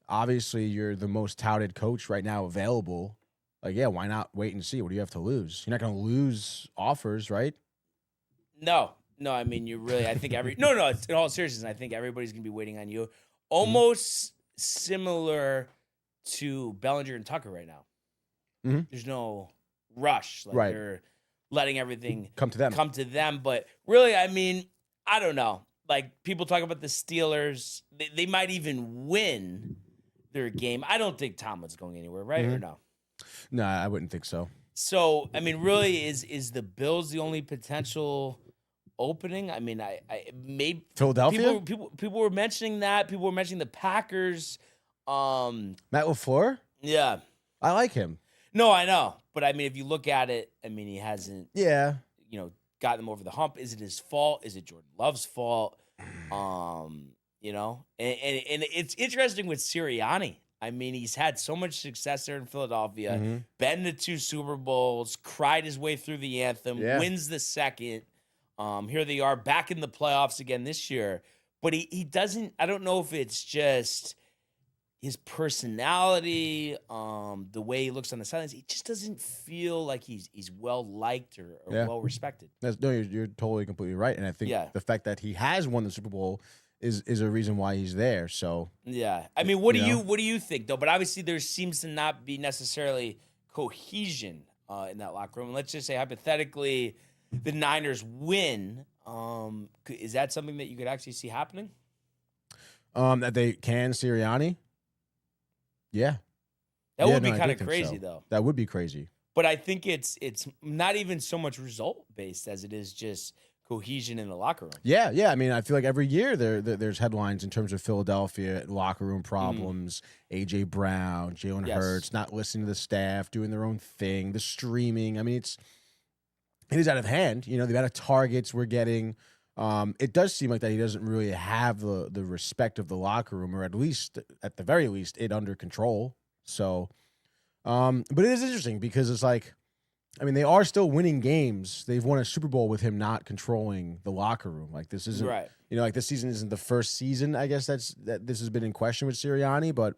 obviously you're the most touted coach right now available. Like, yeah, why not wait and see? What do you have to lose? You're not going to lose offers, right? No. I mean, you really. I think no. It's, in all seriousness, I think everybody's gonna be waiting on you. Almost similar to Bellinger and Tucker right now. Mm-hmm. There's no rush. Like Right. they're letting everything Come to them. But really, I mean, I don't know. Like people talk about the Steelers, they might even win their game. I don't think Tomlin's going anywhere, right? Or no? No, I wouldn't think so. So, I mean, really, is the Bills the only potential opening? I mean, I maybe Philadelphia? people were mentioning that. People were mentioning the Packers. Matt LaFleur? Yeah. I like him. No, I know, but I mean, if you look at it, I mean, he hasn't, Yeah. you know, gotten them over the hump. Is it his fault? Is it Jordan Love's fault? You know, and it's interesting with Sirianni. I mean, he's had so much success there in Philadelphia, been to 2 Super Bowls, cried his way through the anthem, wins the second. Here they are back in the playoffs again this year. But he doesn't, I don't know if it's just his personality, the way he looks on the sidelines. He just doesn't feel like he's well liked or well respected. No, you're totally completely right. And I think the fact that he has won the Super Bowl is a reason why he's there. So yeah, I mean, what do you think though? But obviously, there seems to not be necessarily cohesion in that locker room. Let's just say hypothetically, the Niners win. Is that something that you could actually see happening? That they can Sirianni. Yeah, That would be I kind do of think crazy so. though. That would be crazy. But I think it's not even so much result based as it is just cohesion in the locker room. Yeah. I mean, I feel like every year there's headlines in terms of Philadelphia locker room problems. AJ Brown, Jalen Hurts not listening to the staff, doing their own thing, the streaming. I mean, it is out of hand. You know, the amount of targets we're getting. It does seem like that he doesn't really have the respect of the locker room, or at the very least, it under control. So, but it is interesting because it's like, I mean, they are still winning games. They've won a Super Bowl with him not controlling the locker room. Like this isn't, right. You know, like this season isn't the first season. I guess that this has been in question with Sirianni, but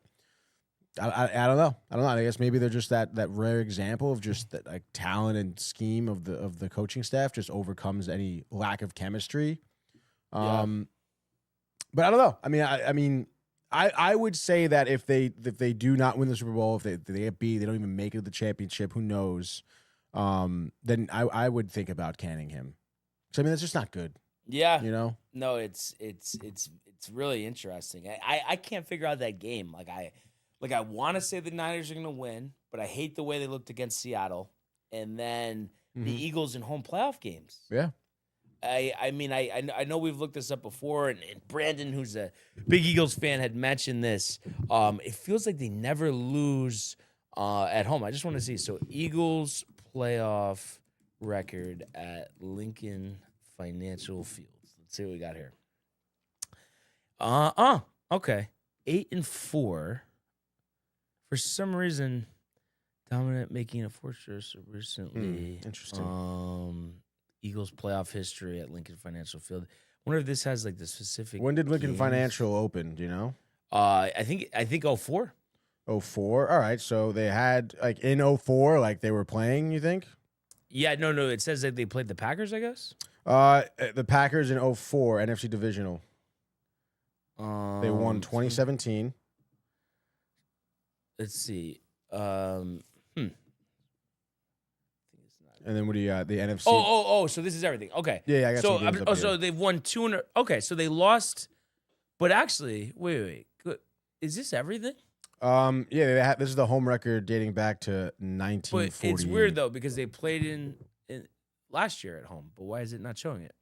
I don't know. I guess maybe they're just that rare example of just that like talent and scheme of the coaching staff just overcomes any lack of chemistry. But I don't know. I mean, I would say that if they do not win the Super Bowl, if they get beat, they don't even make it to the championship. Who knows? Then I would think about canning him. Because I mean, that's just not good. Yeah. You know? No, it's really interesting. I can't figure out that game. I want to say the Niners are going to win, but I hate the way they looked against Seattle, and then the Eagles in home playoff games. Yeah. I mean, I know we've looked this up before, and Brandon, who's a big Eagles fan, had mentioned this. It feels like they never lose at home. I just want to see. So Eagles playoff record at Lincoln Financial Fields. Let's see what we got here. Okay. 8-4. For some reason, dominant making a fortress recently. Interesting. Eagles playoff history at Lincoln Financial Field. I wonder if this has like the specific. When did Lincoln games. Financial open? Do you know? I think 04. 04. All right. So they had like in 04, like they were playing, you think? Yeah, no. It says that they played the Packers, I guess. The Packers in 04, NFC Divisional. They won 2017. Let's see. And then what do you got? The NFC. Oh, so this is everything. Okay. Yeah, I got some games up here. So they've won 200. Okay, so they lost, but actually, wait. Is this everything? Yeah, this is the home record dating back to 1940. But it's weird though because they played in last year at home. But why is it not showing it?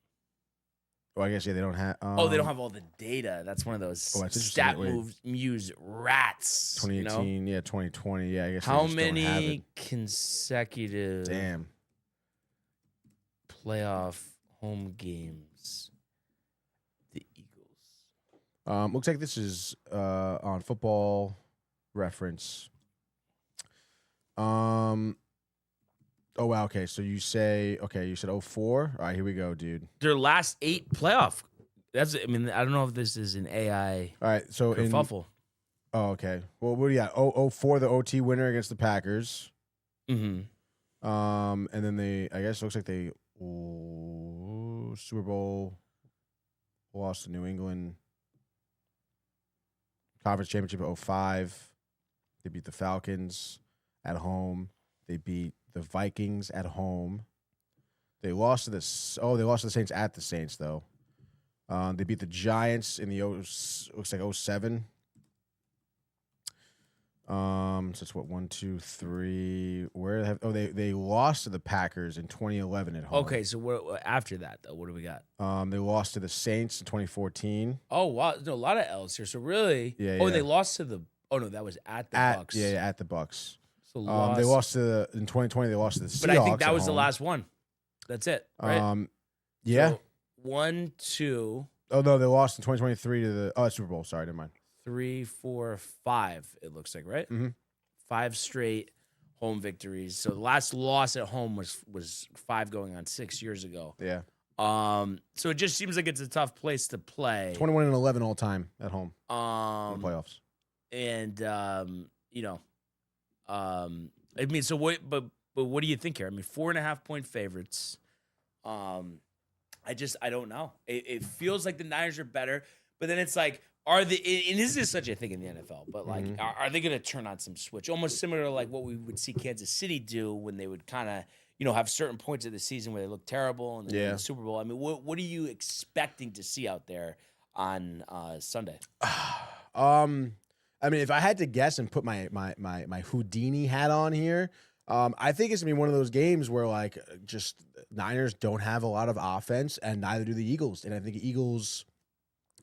Oh, I guess they don't have. They don't have all the data. That's one of those stat muse rats. 2018, yeah, 2020, yeah. I guess. How many consecutive playoff home games? The Eagles. Looks like this is on Football Reference. Oh, wow. Okay. So you said 04. All right, here we go, dude. Their last 8 playoff. I don't know if this is an AI. All right. So kerfuffle. Oh, okay. Well, what do you got? 04, the OT winner against the Packers. Mm-hmm. And then I guess it looks like they Super Bowl lost to New England. Conference Championship 05. They beat the Falcons at home. They beat the Vikings at home. They lost to the Saints at the Saints though. They beat the Giants in the looks like 07. So it's what 1, 2, 3. They lost to the Packers in 2011 at home. Okay, so what after that though? What do we got? They lost to the Saints in 2014. Oh wow, no, a lot of L's here. So really, they lost to the. Oh no, that was at the Bucks. Yeah, at the Bucks. So they lost to in 2020. They lost to the Seahawks. But I think that was the last one. That's it, right? Yeah. So 1, 2. Oh no, they lost in 2023 to the Super Bowl. Sorry, never mind. 3, 4, 5. It looks like, right? Mm-hmm. 5 straight home victories. So the last loss at home was 5 going on 6 years ago. Yeah. So it just seems like it's a tough place to play. 21-11 all time at home. In the playoffs. And I mean, so what? But what do you think here? I mean, 4.5-point favorites. I don't know. It feels like the Niners are better, but then it's like, are they? And this is such a thing in the NFL. But like, are they going to turn on some switch? Almost similar to like what we would see Kansas City do when they would kind of have certain points of the season where they look terrible and then win the Super Bowl. I mean, what are you expecting to see out there on Sunday? I mean, if I had to guess and put my Houdini hat on here, I think it's gonna be one of those games where like just Niners don't have a lot of offense, and neither do the Eagles. And I think the Eagles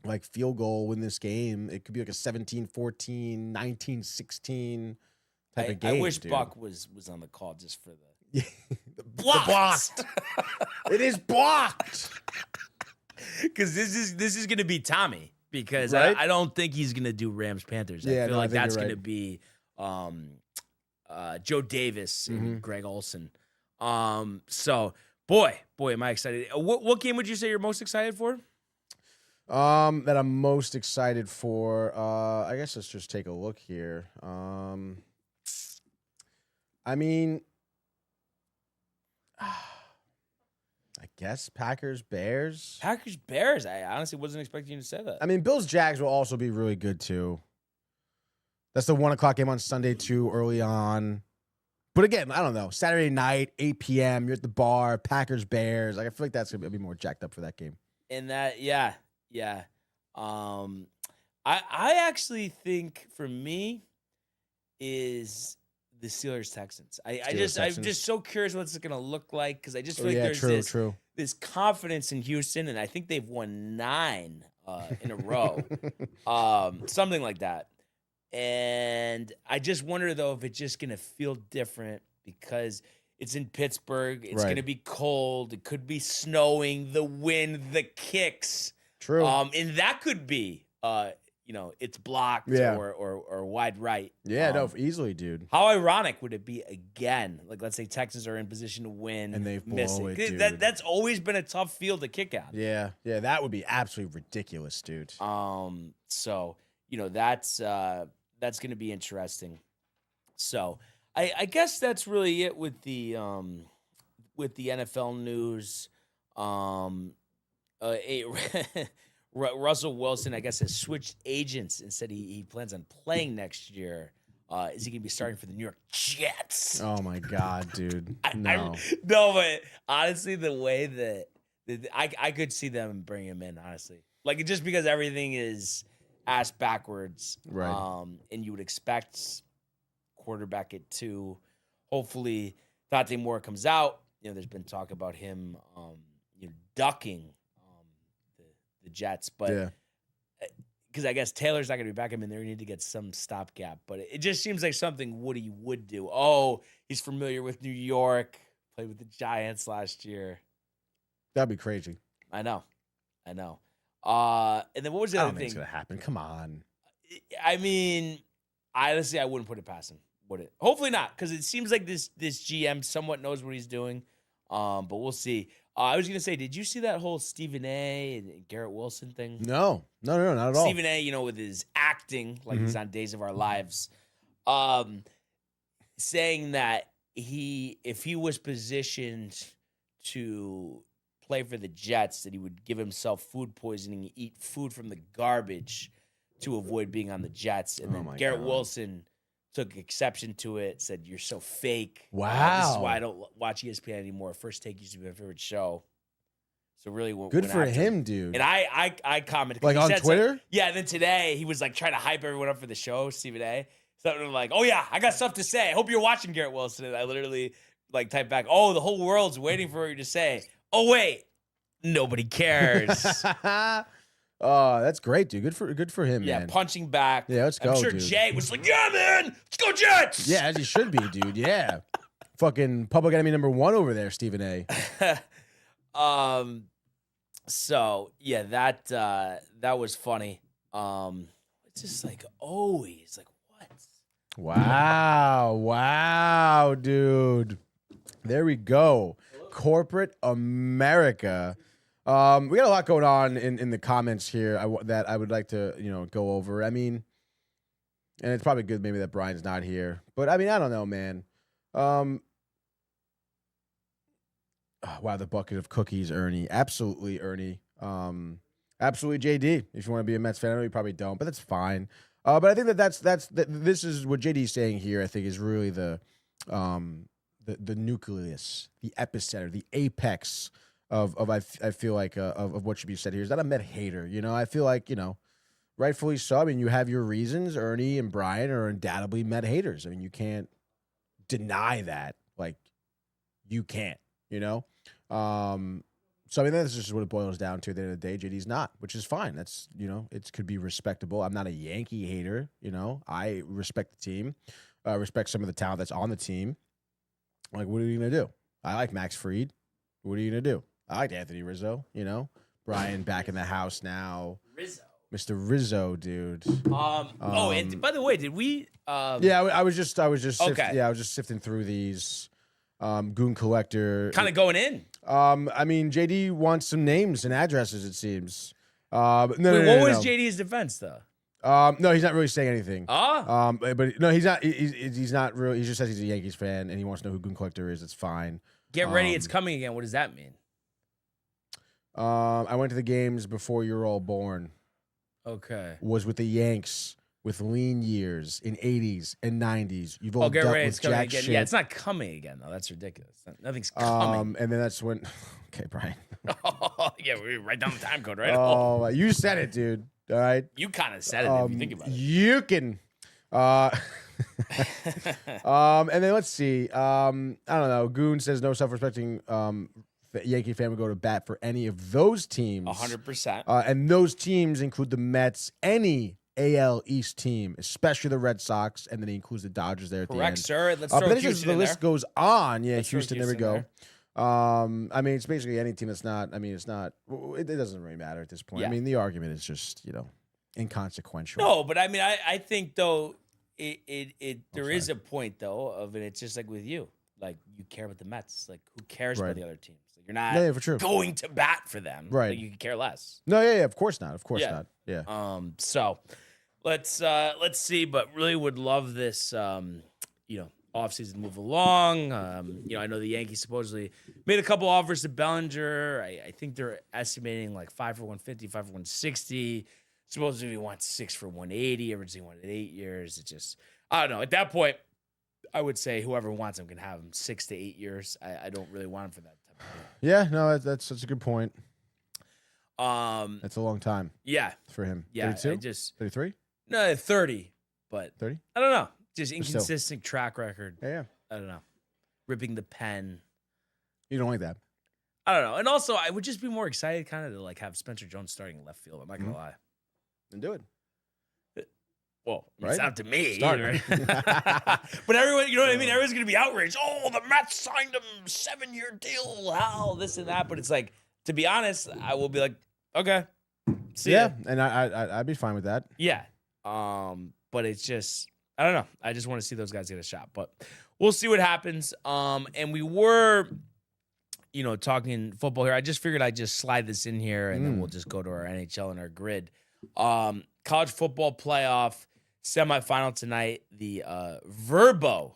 like field goal win this game. It could be like a 17-14, 19-16 type of game. I wish dude. Buck was on the call just for the blocked. It is blocked. Because this is gonna be Tommy. Because right? I don't think he's gonna do Rams Panthers. Yeah, I feel like that's right. gonna be Joe Davis and Greg Olsen. So boy, am I excited. What game would you say you're most excited for? That I'm most excited for. I guess let's just take a look here. I mean, I guess Packers, Bears. Packers, Bears. I honestly wasn't expecting you to say that. I mean, Bills, Jags will also be really good too. That's the 1:00 game on Sunday too, early on. But again, I don't know. Saturday night, 8 p.m., you're at the bar, Packers, Bears. Like, I feel like that's going to be more jacked up for that game. And that, yeah. I actually think for me is the Steelers Texans. I'm just so curious what it's going to look like because I just feel like there's this confidence in Houston, and I think they've won 9 in a row, something like that. And I just wonder though if it's just going to feel different because it's in Pittsburgh. It's going to be cold. It could be snowing. The wind, the kicks. True. And that could be, it's blocked or wide right. Yeah, no, easily, dude. How ironic would it be again? Like, let's say Texans are in position to win and they've missed blown it, it. dude. That's always been a tough field to kick out. Yeah, that would be absolutely ridiculous, dude. So that's going to be interesting. So I guess that's really it with the NFL news. Russell Wilson, I guess, has switched agents and said he plans on playing next year. Is he going to be starting for the New York Jets? Oh, my God, dude. No, but honestly, the way that I could see them bring him in, honestly. Like, just because everything is ass backwards. Right. And you would expect quarterback at 2. Hopefully, Dante Moore comes out. There's been talk about him ducking the Jets, but because I guess Taylor's not going to be back. I mean, they need to get some stopgap, but it just seems like something Woody would do. Oh, he's familiar with New York, played with the Giants last year. That'd be crazy. I know. And then what was the other thing? It's going to happen. Come on. I mean, honestly, I wouldn't put it past him, would it? Hopefully not, because it seems like this GM somewhat knows what he's doing, but we'll see. I was going to say, did you see that whole Stephen A. and Garrett Wilson thing? No, not at all. Stephen A., with his acting, like he's on Days of Our Lives, saying that if he was positioned to play for the Jets, that he would give himself food poisoning and eat food from the garbage to avoid being on the Jets. And then Garrett Wilson took exception to it, said, "You're so fake. Wow. This is why I don't watch ESPN anymore. First Take used to be my favorite show." So really good for him, dude. And I commented. Like on Twitter? Yeah, and then today he was like trying to hype everyone up for the show, Stephen A. Something like, "Oh yeah, I got stuff to say. I hope you're watching Garrett Wilson." And I literally like typed back, "Oh, the whole world's waiting for you to say." Oh wait, nobody cares. Oh, that's great, dude. Good for him, man. Yeah, punching back. Yeah, let's go, I'm sure dude. Jay was like, "Yeah, man, let's go Jets." Yeah, as he should be, dude. Yeah. Fucking public enemy number 1 over there, Stephen A. So yeah, that was funny. It's just like always like what? Wow, dude. There we go. Corporate America. We got a lot going on in the comments here that I would like to go over. I mean, and it's probably good maybe that Brian's not here, but I mean I don't know, man. Wow, the bucket of cookies, Ernie. Absolutely, Ernie. Absolutely, JD. If you want to be a Mets fan, I know you probably don't, but that's fine. But I think this is what JD's saying here. I think is really the nucleus, the epicenter, the apex of I feel like of what should be said here. Is that a Met hater? I feel like rightfully so. I mean, you have your reasons. Ernie and Brian are undoubtedly Met haters. I mean, you can't deny that. Like, you can't. So I mean, that's just what it boils down to. At the end of the day, JD's not, which is fine. That's it could be respectable. I'm not a Yankee hater. I respect the team. I respect some of the talent that's on the team. Like, what are you gonna do? I like Max Fried. What are you gonna do? I like Anthony Rizzo. Brian back in the house now. Mr. Rizzo, dude. And by the way, did we? Yeah, I was just okay. I was just sifting through these. Goon Collector. Kind of going in. I mean, JD wants some names and addresses, it seems. What was JD's defense, though? No, he's not really saying anything. But no, he's not. He's not really. He just says he's a Yankees fan and he wants to know who Goon Collector is. It's fine. Get ready, it's coming again. What does that mean? I went to the games before you were all born. Okay. Was with the Yanks with lean years in 80s and 90s. You've all Get dealt ready, with it's coming jack again. shit. Yeah, it's not coming again though. That's ridiculous. Nothing's coming. And then that's when. Okay, Brian. Yeah, we write down the time code, right? Oh, you said it, dude. All right. You kind of said it if you think about it. You can. And then let's see. I don't know. Goon says no self-respecting Yankee fan would go to bat for any of those teams. 100%. And those teams include the Mets, any AL East team, especially the Red Sox, and then he includes the Dodgers there at the end. Correct, sir. Let's But throw then Houston the in list there. goes on. Yeah, Let's throw Houston. There we Houston go. I mean, it's basically any team that's not. I mean, it's not. It doesn't really matter at this point. Yeah. I mean, the argument is just inconsequential. No, but I mean, I think though there is a point though of it. It's just like with you, like you care about the Mets. Like who cares about Right. the other teams? Like, you're not Yeah, for sure. going to bat for them. Right. Like, you can care less. No, yeah, of course not. Of course Yeah. not. Yeah. So let's see, but really would love this offseason move along. I know the Yankees supposedly made a couple offers to Bellinger. I think they're estimating like 5 for 150, 5 for 160. Supposedly he wants 6 for 180. Originally wanted 8 years. It just, I don't know. At that point, I would say whoever wants him can have him 6 to 8 years. I don't really want him for that type of thing. Yeah. No, that's a good point. That's a long time. Yeah. For him. Yeah. 32? 33? No, 30, but 30? I don't know. Just still. inconsistent track record. Yeah. I don't know. Ripping the pen. You don't like that. I don't know. And also, I would just be more excited kind of to like have Spencer Jones starting in left field. I'm not going to lie. Then do it. Well, it's Right? not to me. Start Right? it. But everyone, you know what I mean? Everyone's going to be outraged. Oh, the Mets signed him 7-year deal. How? This and that. But it's like, to be honest, I will be like, okay. See ya. And I'd be fine with that. Yeah. But it's just, I don't know. I just want to see those guys get a shot. But we'll see what happens. And we were, talking football here. I just figured I'd just slide this in here and then we'll just go to our NHL and our grid. College football playoff semifinal tonight, the Verbo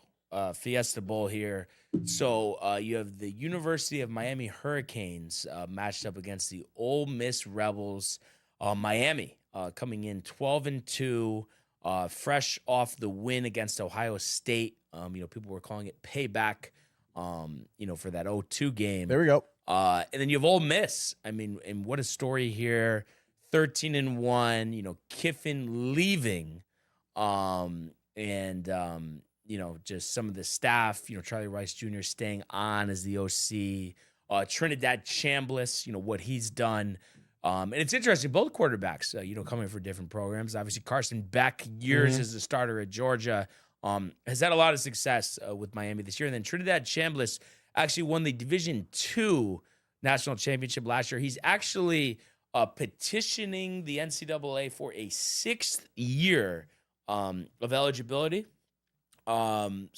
Fiesta Bowl here. So you have the University of Miami Hurricanes matched up against the Ole Miss Rebels. Miami coming in 12-2, fresh off the win against Ohio State. People were calling it payback, for that 0-2 game. There we go. And then you have Ole Miss. I mean, and what a story here. 13-1, Kiffin leaving. Just some of the staff, Charlie Rice Jr. staying on as the OC. Trinidad Chambliss, what he's done. And it's interesting, both quarterbacks, coming for different programs. Obviously, Carson Beck, years as the starter at Georgia, has had a lot of success with Miami this year. And then Trinidad Chambliss actually won the Division II national championship last year. He's actually petitioning the NCAA for a 6th year of eligibility. And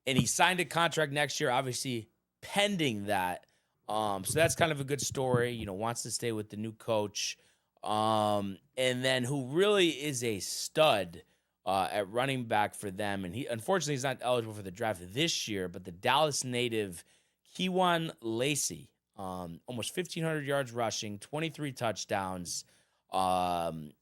he signed a contract next year, obviously pending that. So that's kind of a good story, wants to stay with the new coach. And then who really is a stud at running back for them. And unfortunately, he's not eligible for the draft this year, but the Dallas native Kewan Lacey, almost 1,500 yards rushing, 23 touchdowns, and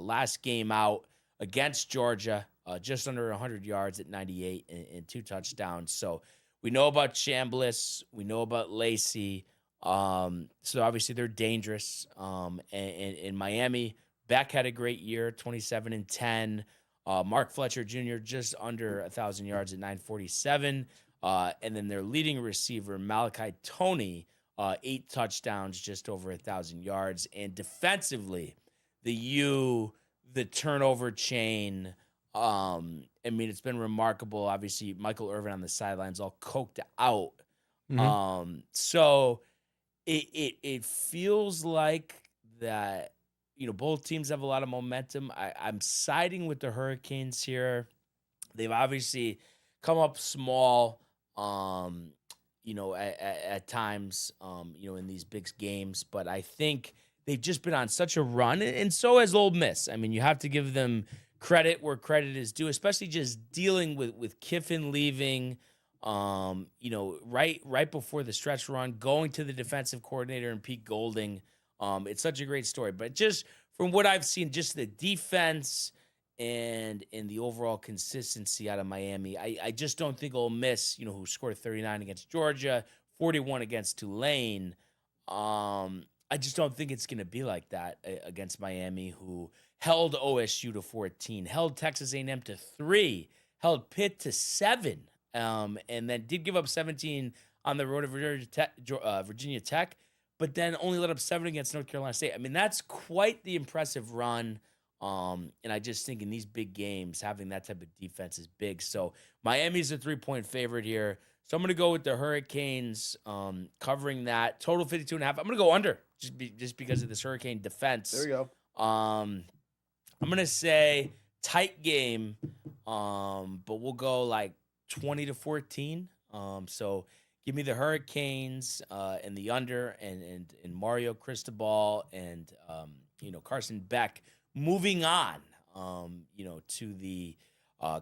last game out against Georgia, just under 100 yards at 98 and 2 touchdowns. So we know about Chambliss. We know about Lacey. So obviously they're dangerous. And in Miami, Beck had a great year, 27-10. Mark Fletcher Jr. just under 1,000 yards at 947. And then their leading receiver, Malachi Toney, 8 touchdowns, just over 1,000 yards. And defensively, the turnover chain, it's been remarkable. Obviously, Michael Irvin on the sidelines, all coked out. So it feels like that, both teams have a lot of momentum. I'm siding with the Hurricanes here. They've obviously come up small, at times, in these big games. But I think they've just been on such a run, and so has Ole Miss. I mean, you have to give them credit where credit is due, especially just dealing with Kiffin leaving, right before the stretch run, going to the defensive coordinator and Pete Golding. It's such a great story. But just from what I've seen, just the defense and the overall consistency out of Miami, I just don't think Ole Miss, who scored 39 against Georgia, 41 against Tulane, I just don't think it's going to be like that against Miami, who held OSU to 14, held Texas A&M to 3, held Pitt to 7, and then did give up 17 on the road of Virginia Tech, but then only let up 7 against North Carolina State. I mean, that's quite the impressive run, and I just think in these big games, having that type of defense is big. So Miami's a 3-point favorite here. So I'm going to go with the Hurricanes covering that. Total 52.5. I'm going to go under just because of this Hurricane defense. There we go. I'm going to say tight game, but we'll go like 20-14. So give me the Hurricanes and the under and Mario Cristobal and, Carson Beck moving on, to the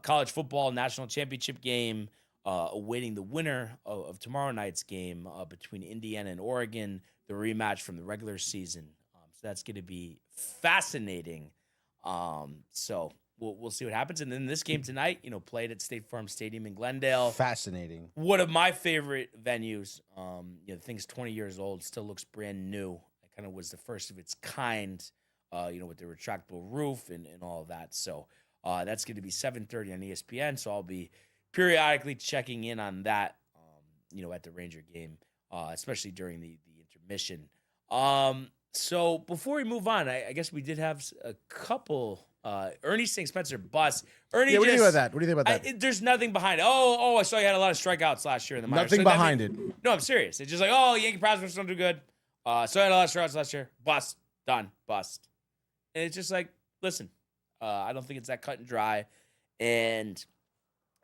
college football national championship game, awaiting the winner of tomorrow night's game between Indiana and Oregon, the rematch from the regular season. So that's going to be fascinating. So we'll see what happens. And then this game tonight, played at State Farm Stadium in Glendale. Fascinating. One of my favorite venues. The thing's 20 years old, still looks brand new. It kind of was the first of its kind, with the retractable roof and all of that. So that's going to be 7:30 on ESPN. So I'll be periodically checking in on that, at the Ranger game, especially during the intermission. So before we move on, I guess we did have a couple. Ernie St. Spencer bust. Ernie, what do you think about that? There's nothing behind it. Oh, I saw you had a lot of strikeouts last year in the minors. Nothing behind it. No, I'm serious. It's just like, Yankee prospects don't do good. So I had a lot of strikeouts last year. Bust. Done. Bust. And it's just like, listen, I don't think it's that cut and dry. And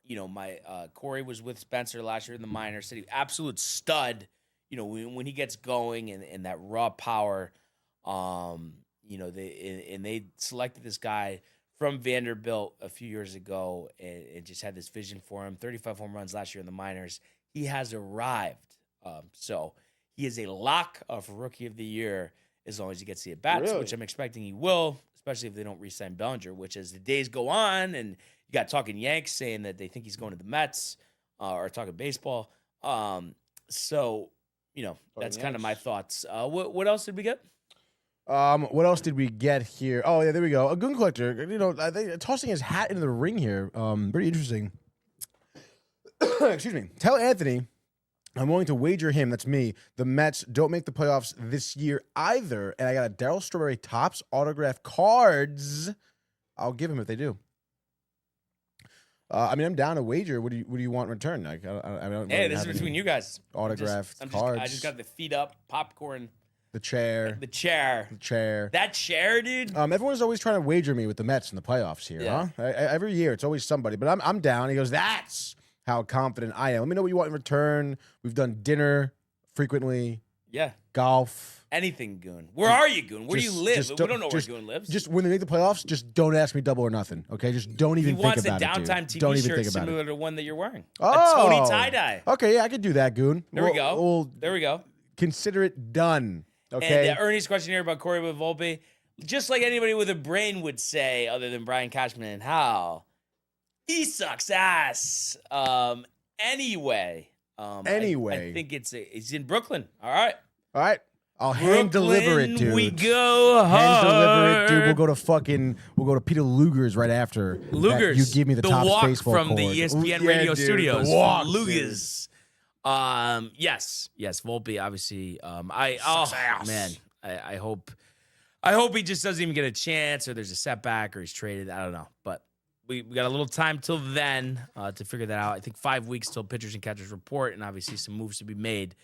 my Corey was with Spencer last year in the minors. Said he absolute stud. When he gets going and that raw power. They selected this guy from Vanderbilt a few years ago and just had this vision for him. 35 home runs last year in the minors. He has arrived. So he is a lock for Rookie of the Year as long as he gets the at-bats, which I'm expecting he will, especially if they don't re-sign Bellinger, which as the days go on and you got talking Yanks saying that they think he's going to the Mets or talking baseball. So, that's kind of my thoughts. What else did we get? What else did we get here? Oh, yeah, there we go. A goon collector, tossing his hat into the ring here. Pretty interesting. Excuse me. Tell Anthony I'm willing to wager him, that's me, the Mets don't make the playoffs this year either. And I got a Darryl Strawberry Topps autograph cards. I'll give him if they do. I'm down to wager. What do you want in return? I don't hey, this is between you guys. Autographed cards. I just got the feet up, popcorn. The chair. That chair, dude. Everyone's always trying to wager me with the Mets in the playoffs here, huh? Every year, it's always somebody. But I'm down. He goes, that's how confident I am. Let me know what you want in return. We've done dinner frequently. Yeah. Golf. Anything, Goon. Where are you, Goon? Where do you live? We don't know where Goon lives. Just when they make the playoffs, just don't ask me double or nothing, okay? Just don't even think about it, He wants a Downtime TV shirt similar to one that you're wearing. Oh. A Tony tie-dye. Okay, yeah, I could do that, Goon. There we go. Consider it done. Okay. And Ernie's question here about Corey with Volpe, just like anybody with a brain would say, other than Brian Cashman and Hal, he sucks ass. Anyway, I think it's in Brooklyn. All right. I'll hand deliver it, dude. We go hard. Hand deliver it, dude. We'll go to Peter Luger's right after. Luger's. You give me the top baseball from cord. the ESPN radio studios. The walk, Luger's. Yes, Volpe, obviously. I hope he just doesn't even get a chance, or there's a setback, or he's traded. I don't know, but we got a little time till then to figure that out. I think 5 weeks till pitchers and catchers report, and obviously some moves to be made.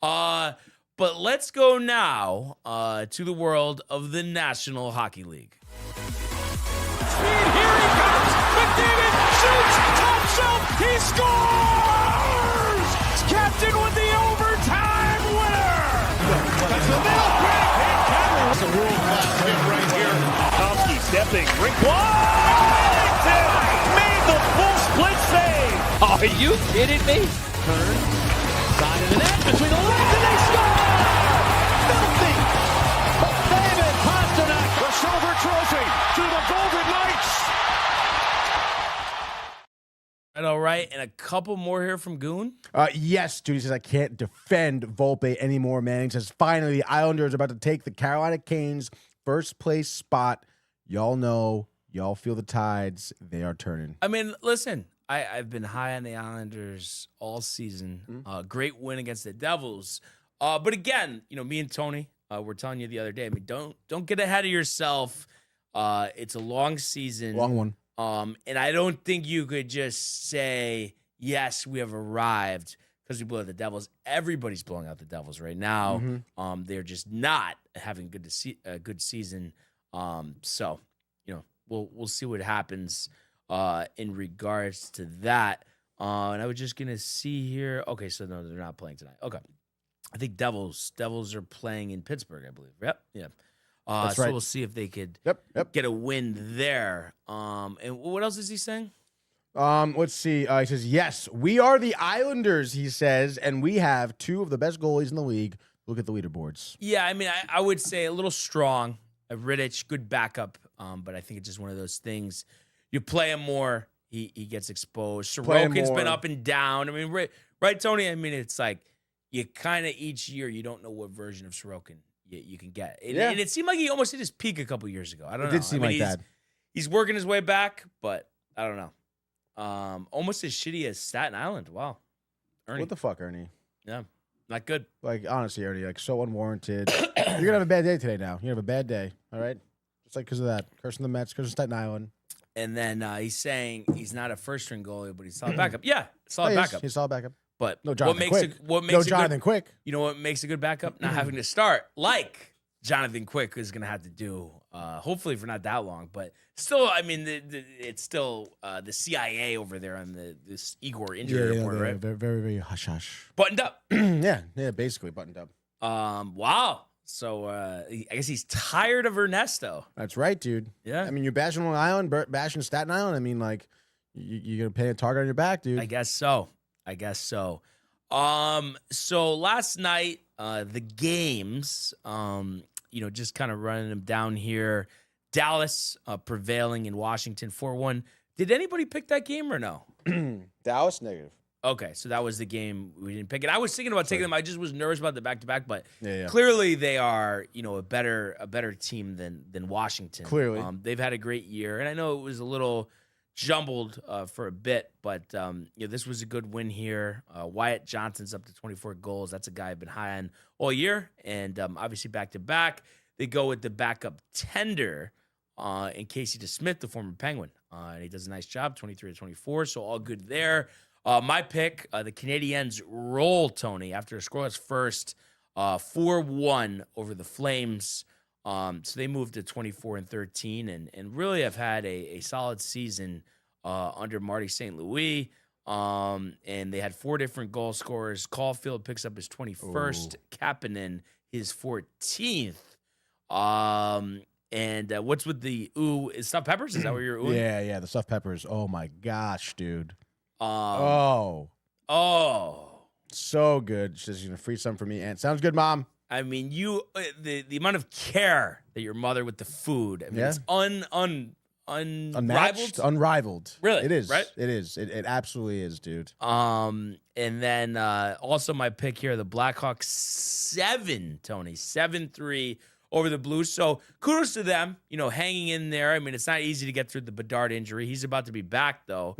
But let's go now to the world of the National Hockey League. Speed, here he comes. McDavid shoots, top shelf, he scores! Captain with the overtime winner! That's the middle, that's a world-class hit right here. Tomsky stepping, rink Washington made the full split save. Are you kidding me? Turn, side of the net, between the legs, and they score! Filthy! McDavid, Pasternak, Krasova all right. And a couple more here from Goon. Yes, dude. He says, I can't defend Volpe anymore, man. He says, finally, the Islanders are about to take the Carolina Canes first place spot. Y'all know, y'all feel the tides. They are turning. I mean, listen, I've been high on the Islanders all season. Great win against the Devils. But again, me and Tony, were telling you the other day, I mean, don't get ahead of yourself. It's a long season. Long one. And I don't think you could just say, yes, we have arrived because we blew out the Devils. Everybody's blowing out the Devils right now. They're just not having a good season. So, we'll see what happens in regards to that. And I was just gonna see here. Okay, so no, they're not playing tonight. Okay, I think Devils are playing in Pittsburgh, I believe. Yep, yeah. That's so right. we'll see if they could Yep. get a win there. And what else is he saying? Let's see. He says, yes, we are the Islanders, he says, and we have two of the best goalies in the league. Look at the leaderboards. Yeah, I mean, I would say a little strong. Rittich, good backup. But I think it's just one of those things. You play him more, he gets exposed. Sorokin's been up and down. I mean, right, Tony? I mean, it's like you kind of each year you don't know what version of Sorokin you can get. And it seemed like he almost hit his peak a couple years ago. I don't know. It did seem like that. He's working his way back, but I don't know. Almost as shitty as Staten Island. Wow. Ernie. What the fuck, Ernie? Yeah, not good. Like, honestly, Ernie, like, so unwarranted. You're going to have a bad day today now. You're going to have a bad day, all right? Just like because of that. Cursing the Mets, cursing Staten Island. And then he's saying he's not a first-string goalie, but he's solid backup. Yeah, solid backup. He's solid backup. But No Jonathan Quick. Jonathan Quick. You know what makes a good backup? Not having to start like Jonathan Quick is going to have to do, hopefully for not that long. But still, I mean, it's still the CIA over there on this Igor injury report, right? Very, very, very hush-hush. Buttoned up. Yeah, basically buttoned up. Wow. So I guess he's tired of Ernesto. That's right, dude. Yeah. I mean, you're bashing Long Island, bashing Staten Island. I mean, like, you're going to pay a target on your back, dude. I guess so. So last night, the games, just kind of running them down here. Dallas prevailing in Washington 4-1. Did anybody pick that game or no? Dallas, negative. Okay, so that was the game we didn't pick it. I was thinking about taking them. I just was nervous about the back-to-back, but clearly they are, a better team than Washington. Clearly. They've had a great year, and I know it was a little jumbled for a bit, but this was a good win here. Wyatt Johnson's up to 24 goals. That's a guy I've been high on all year, and obviously back-to-back. They go with the backup tender in Casey DeSmith, the former Penguin, and he does a nice job, 23-24, so all good there. My pick, the Canadiens roll, Tony, after a scoreless first, 4-1 over the Flames. So they moved to 24-13 and really have had a solid season under Marty St. Louis. And they had 4 different goal scorers. Caulfield picks up his 21st, Kapanen his 14th. And what's with the stuffed peppers? Is that what you're oohing? Yeah, the stuffed peppers. Oh my gosh, dude. Oh, so good. She's gonna freeze some for me, and sounds good, Mom. I mean, the amount of care that your mother with the food. I mean, it's unrivaled. Really, it is. Right? It is. It absolutely is, dude. And then also my pick here, the Blackhawks 7-3 over the Blues. So kudos to them, hanging in there. I mean, it's not easy to get through the Bedard injury. He's about to be back though,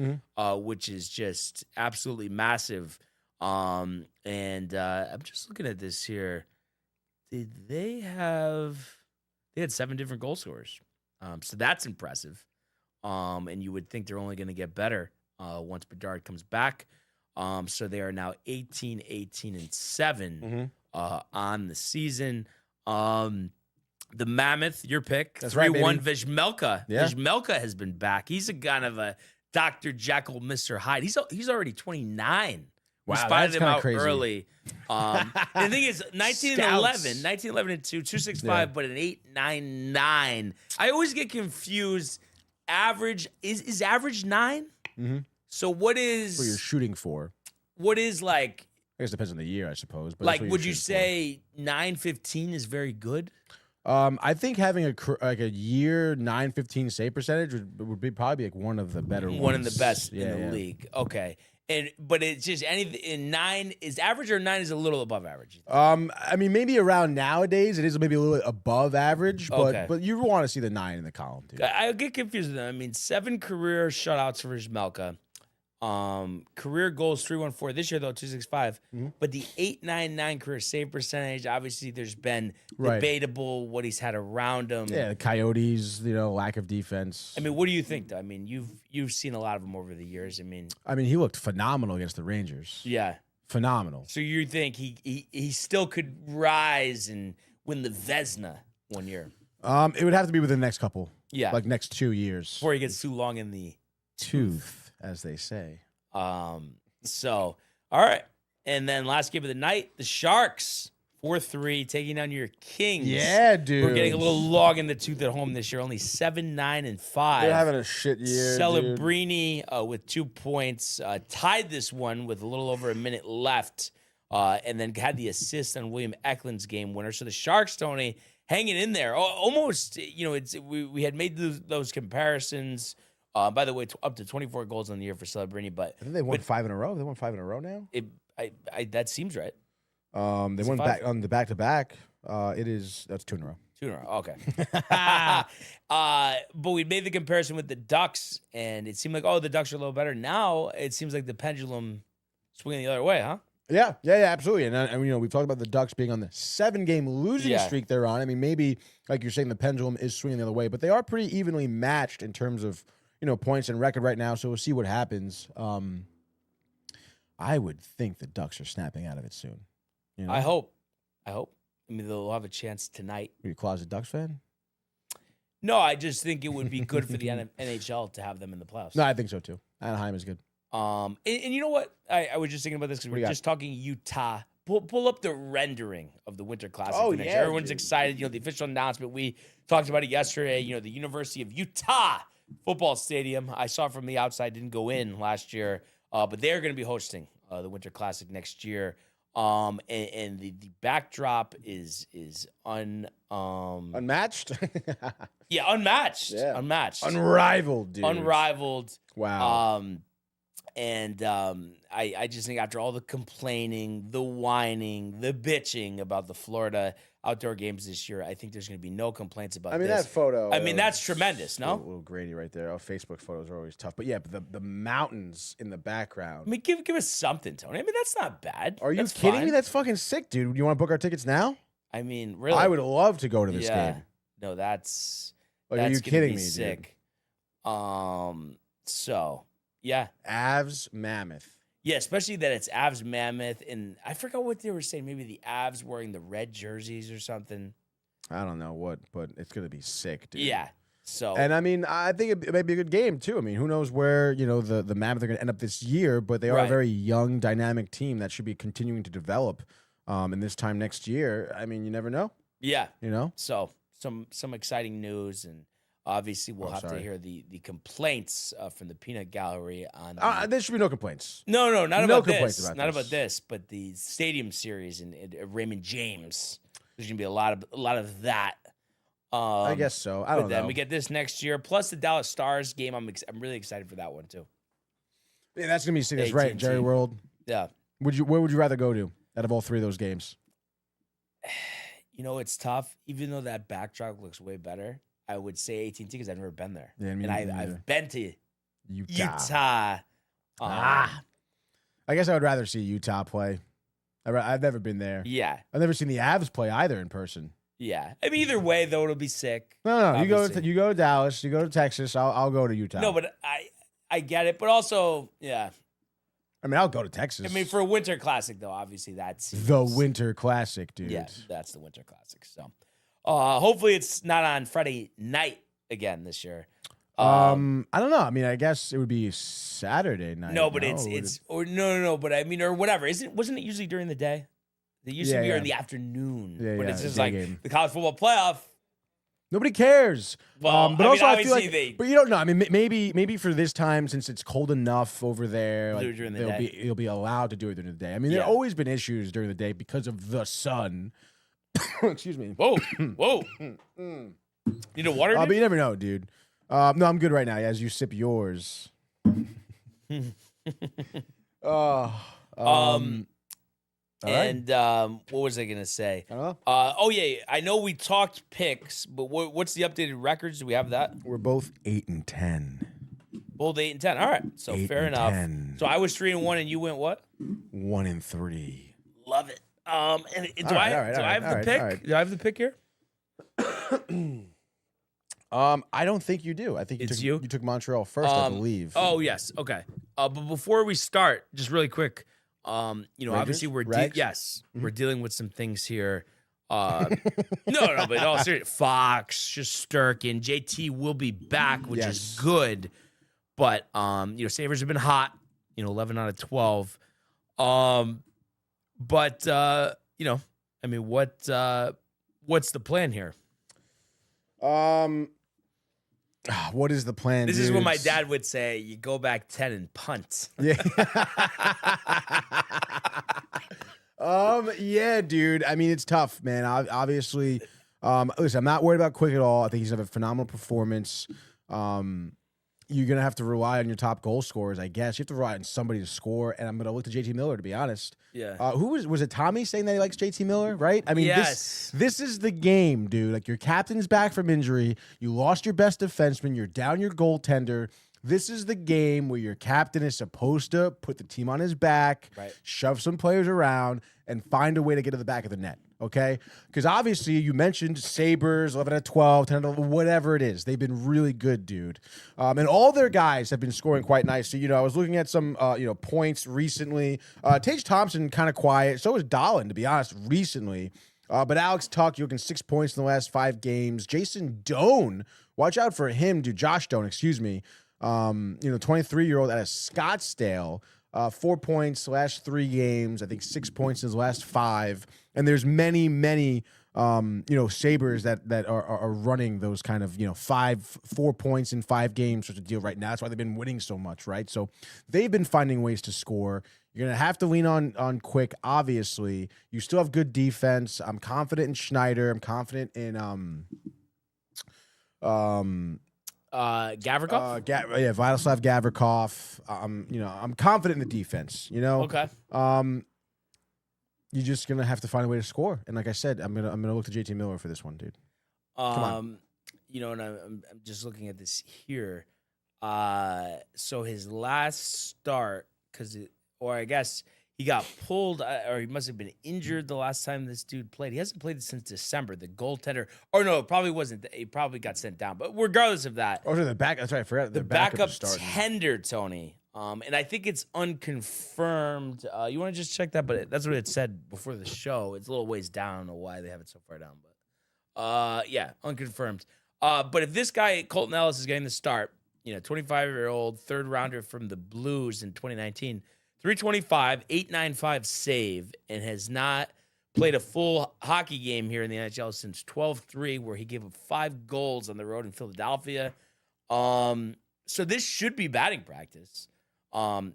which is just absolutely massive. And I'm just looking at this here. They had 7 different goal scorers. So that's impressive. And you would think they're only going to get better once Bedard comes back. So they are now 18-7 on the season. The Mammoth, your pick, 3-1 Vizmelka. Yeah. Vizmelka has been back. He's a kind of a Dr. Jekyll, Mr. Hyde. He's already 29. Wow, we spotted him out crazy. Early. The thing is, 19-11 and 265, but an 8.99. I always get confused. Average is average 9? So what is what you're shooting for? What is like? I guess it depends on the year, I suppose. But like, would you say 9.15 is very good? I think having a year 915 save percentage would be probably like one of the better ones. One of the best in the league. Okay. But it's just anything in 9 is average, or 9 is a little above average. I mean, maybe around nowadays it is maybe a little above average, Okay. but you want to see the 9 in the column, dude. I get confused with them. I mean, 7 career shutouts for Žmelka. Career goals 314 this year though 265. But the 899 career save percentage, obviously there's been debatable what he's had around him. Yeah, the Coyotes, lack of defense. I mean, what do you think though? I mean, you've seen a lot of them over the years. I mean, he looked phenomenal against the Rangers. Yeah. Phenomenal. So you think he still could rise and win the Vezina one year? It would have to be within the next couple. Yeah. Like next 2 years. Before he gets too long in the tooth, as they say. So, all right. And then last game of the night, the Sharks, 4-3, taking down your Kings. Yeah, dude. We're getting a little long in the tooth at home this year, only 7-9-5. They're having a shit year, Celebrini with 2 points, tied this one with a little over a minute left, and then had the assist on William Eklund's game winner. So the Sharks, Tony, hanging in there. Almost, we had made those comparisons. By the way, up to 24 goals on the year for Celebrini, but I think they won 5 in a row. They won 5 in a row now. That seems right. They won back on the back-to-back. That's 2 in a row. 2 in a row. Okay. But we made the comparison with the Ducks, and it seemed like, the Ducks are a little better. Now it seems like the pendulum swinging the other way, huh? Yeah, absolutely. And we've talked about the Ducks being on the 7-game losing streak they're on. I mean, maybe like you're saying, the pendulum is swinging the other way, but they are pretty evenly matched in terms of points and record right now. So we'll see what happens. I would think the Ducks are snapping out of it soon. I hope. I mean, they'll have a chance tonight. Are you a closet Ducks fan? No, I just think it would be good for the NHL to have them in the playoffs. No, I think so too. Anaheim is good. And you know what? I was just thinking about this because we're just talking Utah. Pull up the rendering of the Winter Classic. Oh, next yeah, year. Everyone's dude. excited. The official announcement. We talked about it yesterday. The University of Utah football stadium. I saw it from the outside. Didn't go in last year, but they're going to be hosting the Winter Classic next year. And the backdrop is unmatched. Yeah, unmatched. Yeah. Unmatched. Unrivaled, dude. Unrivaled. Wow. I just think after all the complaining, the whining, the bitching about the Florida outdoor games this year, I think there's going to be no complaints about this. that photo. That's tremendous, no? A little grainy right there. Facebook photos are always tough. But yeah, the mountains in the background. I mean, give us something, Tony. I mean, that's not bad. Are you That's kidding fine. me? That's fucking sick, dude. You want to book our tickets now? I mean, really? I would love to go to this game. No, that's Like, that's are you gonna kidding be me, sick. dude? So yeah. Avs Mammoth. Yeah, especially that it's Avs Mammoth, and I forgot what they were saying. Maybe the Avs wearing the red jerseys or something. I don't know what, but it's gonna be sick, dude. Yeah. So And I mean, I think it may be a good game too. I mean, who knows where the Mammoth are going to end up this year? But they are a very young, dynamic team that should be continuing to develop. And this time next year, I mean, you never know. yeah. So some exciting news, and obviously we'll have to hear the complaints from the Peanut Gallery on. there should be no complaints. No, not no about complaints this. about Not this. about this, but the Stadium Series and Raymond James. There's gonna be a lot of that. I guess so. I don't know. Then we get this next year, plus the Dallas Stars game. I'm really excited for that one too. Yeah, that's gonna be sick. That's right, AT&T. Jerry World. Yeah. Where would you rather go to out of all three of those games? It's tough. Even though that backdrop looks way better, I would say AT&T because I've never been there. Yeah, and I've been to Utah. Utah. I guess I would rather see Utah play. I've never been there. Yeah. I've never seen the Avs play either in person. Yeah. I mean, either way, though, it'll be sick. No. You obviously. go to Dallas. You go to Texas. I'll go to Utah. No, but I get it. But also, yeah. I mean, I'll go to Texas. I mean, for a Winter Classic, though, obviously that's the Winter Classic, dude. Yeah, that's the Winter Classic. So, hopefully, it's not on Friday night again this year. I don't know. I mean, I guess it would be Saturday night. No, but no. But I mean, or whatever. Wasn't it usually during the day? They used to be in the afternoon. Yeah, but it's just day like game. the college football playoff. Nobody cares. Well, but also I feel like, obviously but you don't know. I mean, maybe for this time, since it's cold enough over there, Do it during the day. you'll be allowed to do it during the day. I mean, there have always been issues during the day because of the sun. Excuse me. Whoa. Need a water? But you never know, dude. No, I'm good right now. As you sip yours. All right. What was I gonna say? I don't know. Oh yeah, I know we talked picks, but what's the updated records? Do we have that? We're both 8-10. Bold 8-10. All right, so 8 fair and enough. 10. So I was 3-1, and you went what? 1-3. Love it. And do All right, I have the pick? all right. Do I have the pick here? I don't think you do. I think It's you took Montreal first, I believe. Oh yes, okay. But before we start, just really quick, obviously we're we're dealing with some things here. No, but in all seriousness, Fox, Shesterkin, JT will be back, which is good. But Sabres have been hot, 11 out of 12. What's the plan here? What is the plan? This is what my dad would say. You go back 10 and punt. Yeah. Yeah, dude. I mean, it's tough, man. Obviously, listen, I'm not worried about Quick at all. I think he's gonna have a phenomenal performance. You're gonna have to rely on your top goal scorers, I guess. You have to rely on somebody to score, and I'm gonna look to JT Miller, to be honest. Yeah. Who was it? Tommy saying that he likes JT Miller, right? I mean, yes. This is the game, dude. Like, your captain's back from injury. You lost your best defenseman. You're down your goaltender. This is the game where your captain is supposed to put the team on his back, shove some players around, and find a way to get to the back of the net, okay? Because obviously, you mentioned Sabres, 11 out of 12, 10 out of 11, whatever it is. They've been really good, dude. And all their guys have been scoring quite nicely. I was looking at some, points recently. Tage Thompson, kind of quiet. So was Dahlin, to be honest, recently. But Alex Tuck, you're looking 6 points in the last 5 games. Jason Doan, watch out for him, dude. Josh Doan, excuse me. 23-year-old out of Scottsdale, 4 points last 3 games. I think 6 points in his last 5. And there's many, Sabres that are running those kind of 4 points in 5 games sort of deal right now. That's why they've been winning so much, right? So they've been finding ways to score. You're gonna have to lean on Quick, obviously. You still have good defense. I'm confident in Schneider. I'm confident in Gavrikov? Vladislav Gavrikov. I'm confident in the defense. Okay. You're just gonna have to find a way to score. And like I said, I'm gonna look to JT Miller for this one, dude. Come on. And I'm just looking at this here. So his last start, I guess he got pulled, or he must have been injured the last time this dude played. He hasn't played since December. The goaltender, or no, it probably wasn't. He probably got sent down. But regardless of that, the back. That's right. I forgot the backup tender, Tony. And I think it's unconfirmed. You want to just check that? But that's what it said before the show. It's a little ways down. I don't know why they have it so far down, but unconfirmed. But if this guy Colton Ellis is getting the start, 25-year-old third rounder from the Blues in 2019. 325, 895 save, and has not played a full hockey game here in the NHL since 12-3, where he gave up 5 goals on the road in Philadelphia. So this should be batting practice.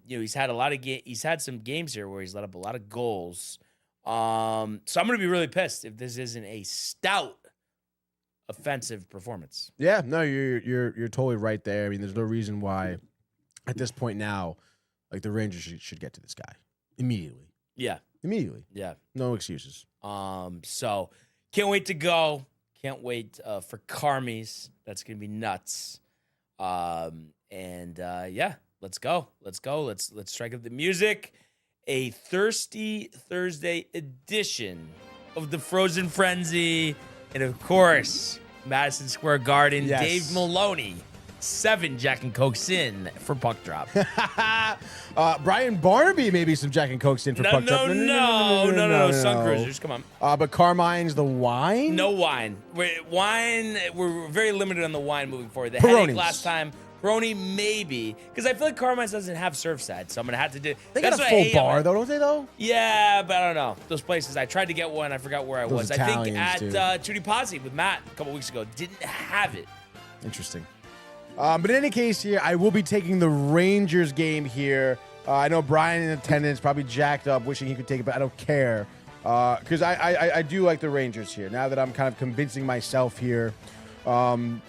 He's had he's had some games here where he's let up a lot of goals. So I'm going to be really pissed if this isn't a stout offensive performance. Yeah, no, you're totally right there. I mean, there's no reason why at this point now, like, the Rangers should get to this guy immediately. Yeah. Immediately. Yeah. No excuses. So can't wait to go. Can't wait for Carmies. That's going to be nuts. Let's go. Let's strike up the music. A Thirsty Thursday edition of the Frozen Frenzy. And of course, Madison Square Garden, yes. Dave Maloney. 7 Jack and Cokes in for puck drop. Brian Barnaby, maybe some Jack and Cokes in for puck drop. No. Sun Cruisers, come on. But Carmine's the wine? No wine. We're very limited on the wine moving forward. The Peronis. headache last time, Peroni maybe, because I feel like Carmine's doesn't have Surfside, so I'm gonna have to do. They got a full bar though, don't they? Though. Yeah, but I don't know those places. I tried to get one. I forgot where I was. Italians, I think at Tutti Pozzi with Matt a couple weeks ago. Didn't have it. Interesting. But in any case here, I will be taking the Rangers game here. I know Brian in attendance, probably jacked up, wishing he could take it, but I don't care. Because I do like the Rangers here. Now that I'm kind of convincing myself here. You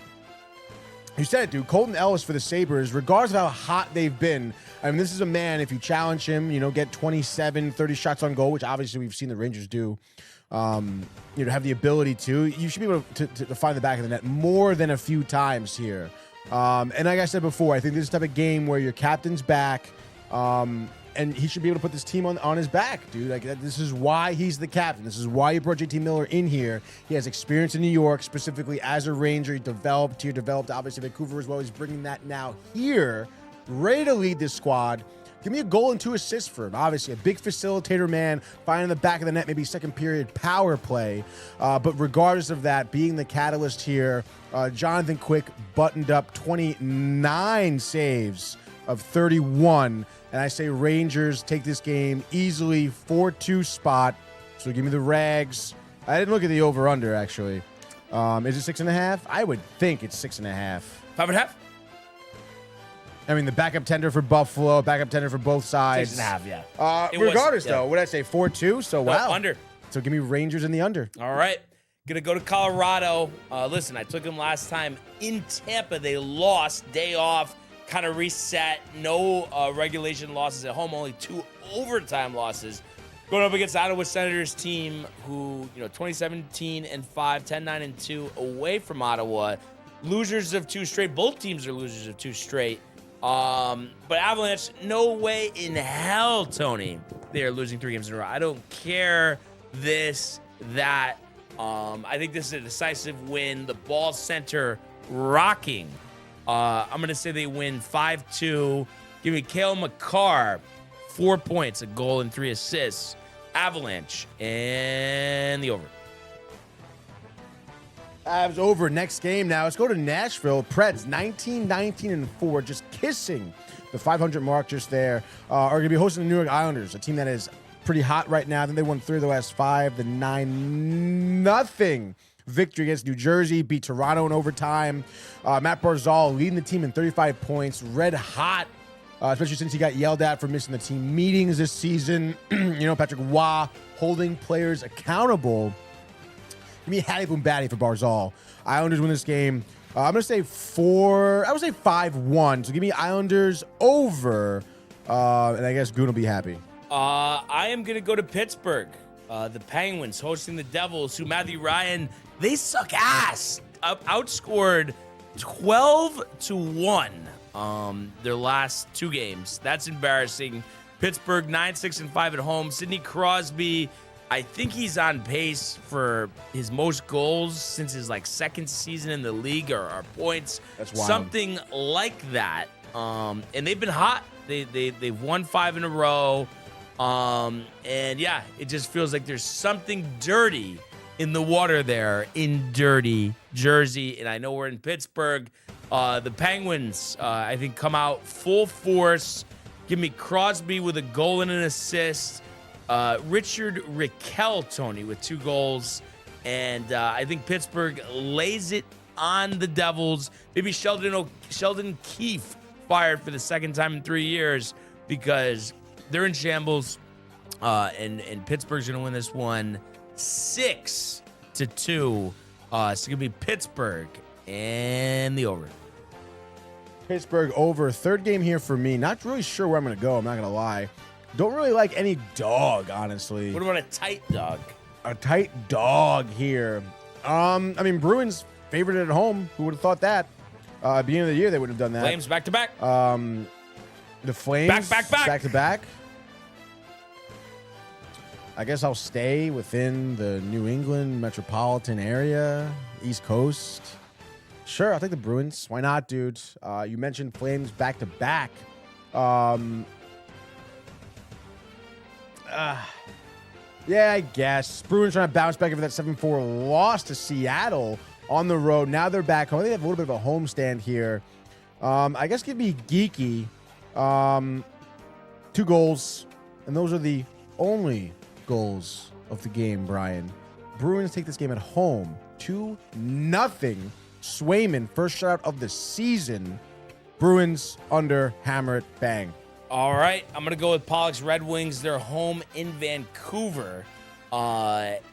said it, dude. Colton Ellis for the Sabres, regardless of how hot they've been. I mean, this is a man, if you challenge him, get 27, 30 shots on goal, which obviously we've seen the Rangers do, have the ability to. You should be able to find the back of the net more than a few times here. And like I said before, I think this is the type of game where your captain's back, and he should be able to put this team on his back, dude. Like, this is why he's the captain. This is why you brought JT Miller in here. He has experience in New York, specifically as a Ranger. He developed obviously Vancouver as well. He's bringing that now here, ready to lead this squad. Give me a goal and 2 assists for him. Obviously, a big facilitator, man. Finding the back of the net, maybe second period power play. But regardless of that, being the catalyst here, Jonathan Quick buttoned up 29 saves of 31. And I say Rangers take this game easily 4-2 spot. So give me the Rags. I didn't look at the over-under, actually. Is it 6.5? I would think it's 6.5. 5.5? I mean, the backup tender for Buffalo, backup tender for both sides. 6.5, yeah. Regardless, though, what did I say? 4-2? So, wow. Under. So give me Rangers in the under. All right. Gonna go to Colorado. Listen, I took them last time in Tampa. They lost. Day off. Kind of reset. No regulation losses at home. Only 2 overtime losses. Going up against Ottawa Senators team who, 2017-5, 10-9-2 away from Ottawa. Losers of 2 straight. Both teams are losers of 2 straight. But Avalanche, no way in hell, Tony, they are losing 3 games in a row. I don't care that. I think this is a decisive win. The ball center rocking. I'm going to say they win 5-2. Give me Cale Makar, 4 points, a goal and 3 assists. Avalanche and the over. Avs over. Next game now. Let's go to Nashville. Preds 19-19-4, just kissing the 500 mark just there. Are going to be hosting the New York Islanders, a team that is pretty hot right now. Then they won 3 of the last 5. The 9-0 victory against New Jersey, beat Toronto in overtime. Matt Barzal leading the team in 35 points, red hot, especially since he got yelled at for missing the team meetings this season. Patrick Waugh holding players accountable. Give me Hattie Boombatty for Barzal. Islanders win this game. I'm going to say 5-1. So give me Islanders over, and I guess Goon will be happy. I am going to go to Pittsburgh. The Penguins hosting the Devils, who Matthew Ryan, they suck ass. Outscored 12-1 their last 2 games. That's embarrassing. Pittsburgh 9-6-5 at home. Sidney Crosby, I think he's on pace for his most goals since his second season in the league or points. That's wild. Something like that. And they've been hot. They've won 5 in a row. And yeah, it just feels like there's something dirty in the water there in dirty Jersey. And I know we're in Pittsburgh. The Penguins, I think, come out full force. Give me Crosby with a goal and an assist. Richard Rakell, Tony, with 2 goals. And I think Pittsburgh lays it on the Devils. Maybe Sheldon Keefe fired for the second time in 3 years because they're in shambles. And Pittsburgh's going to win this one 6-2. So it's going to be Pittsburgh and the over. Pittsburgh over. 3rd game here for me. Not really sure where I'm going to go. I'm not going to lie. Don't really like any dog, honestly. What about a tight dog? A tight dog here. Bruins favored at home. Who would have thought that? Beginning of the year, they would have done that. Flames back to back. The Flames back to back. I guess I'll stay within the New England metropolitan area, East Coast. Sure, I'll take the Bruins. Why not, dude? You mentioned Flames back to back. Yeah, I guess. Bruins trying to bounce back after that 7-4 loss to Seattle on the road. Now they're back home. They have a little bit of a homestand here. I guess give me Geeky. 2 goals. And those are the only goals of the game, Brian. Bruins take this game at home. 2-0. Swayman, first shutout of the season. Bruins under, hammer it, bang. All right, I'm going to go with Pollock's Red Wings. They're home in Vancouver.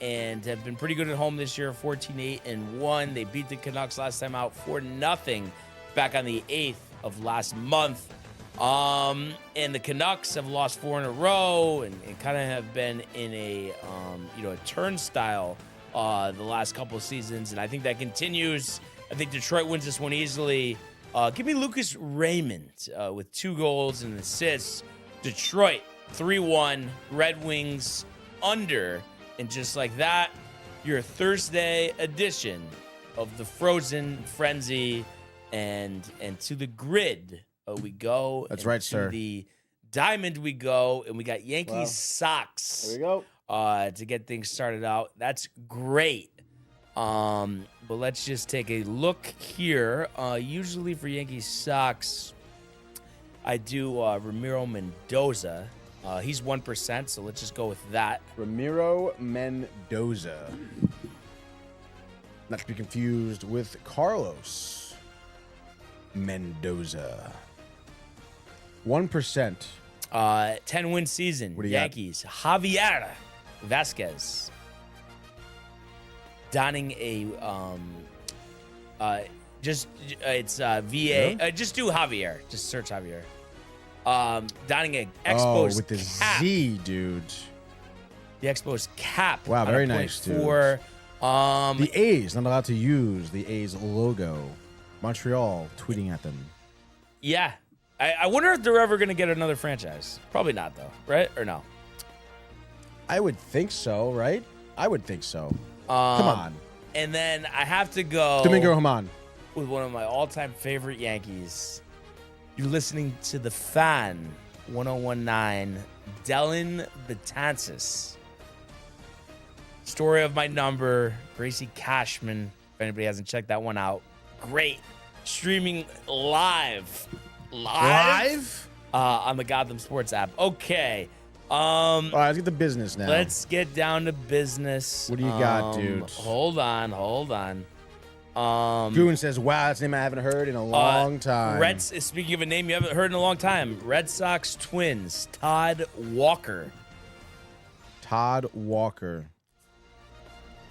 and have been pretty good at home this year, 14-8-1. They beat the Canucks last time out 4-0 back on the 8th of last month. And the Canucks have lost 4 in a row and kind of have been in a turnstile the last couple of seasons, and I think that continues. I think Detroit wins this one easily. Give me Lucas Raymond with 2 goals and assists. Detroit 3-1, Red Wings under. And just like that, your Thursday edition of the Frozen Frenzy and to the grid we go. That's right, sir. To the diamond we go, and we got Yankees socks. There we go. To get things started out. That's great. But let's just take a look here. Usually for Yankees socks, I do Ramiro Mendoza. He's 1%, so let's just go with that. Ramiro Mendoza. Not to be confused with Carlos Mendoza. 1%. 10-win season. What do you Yankees. Javier Vasquez. Donning a it's VA. Really? Just do Javier. Just search Javier. Donning a Expos with the cap. Z, dude. The Expos cap. Wow, on very a nice, dude. 0.4. The A's not allowed to use the A's logo. Montreal tweeting at them. Yeah. I wonder if they're ever going to get another franchise. Probably not, though. Right? Or no? I would think so, right? I would think so. Come on. And then I have to go Domingo Germán. with one of my all-time favorite Yankees. You're listening to The Fan 1019, Dylan Betances. Story of my number, Gracie Cashman. If anybody hasn't checked that one out, great. Streaming live on the Gotham Sports app. Okay. All right, let's get to business now. Let's get down to business. What do you got, dude? Hold on. Goon says, wow, that's a name I haven't heard in a long time. Speaking of a name you haven't heard in a long time, Red Sox Twins, Todd Walker. Todd Walker.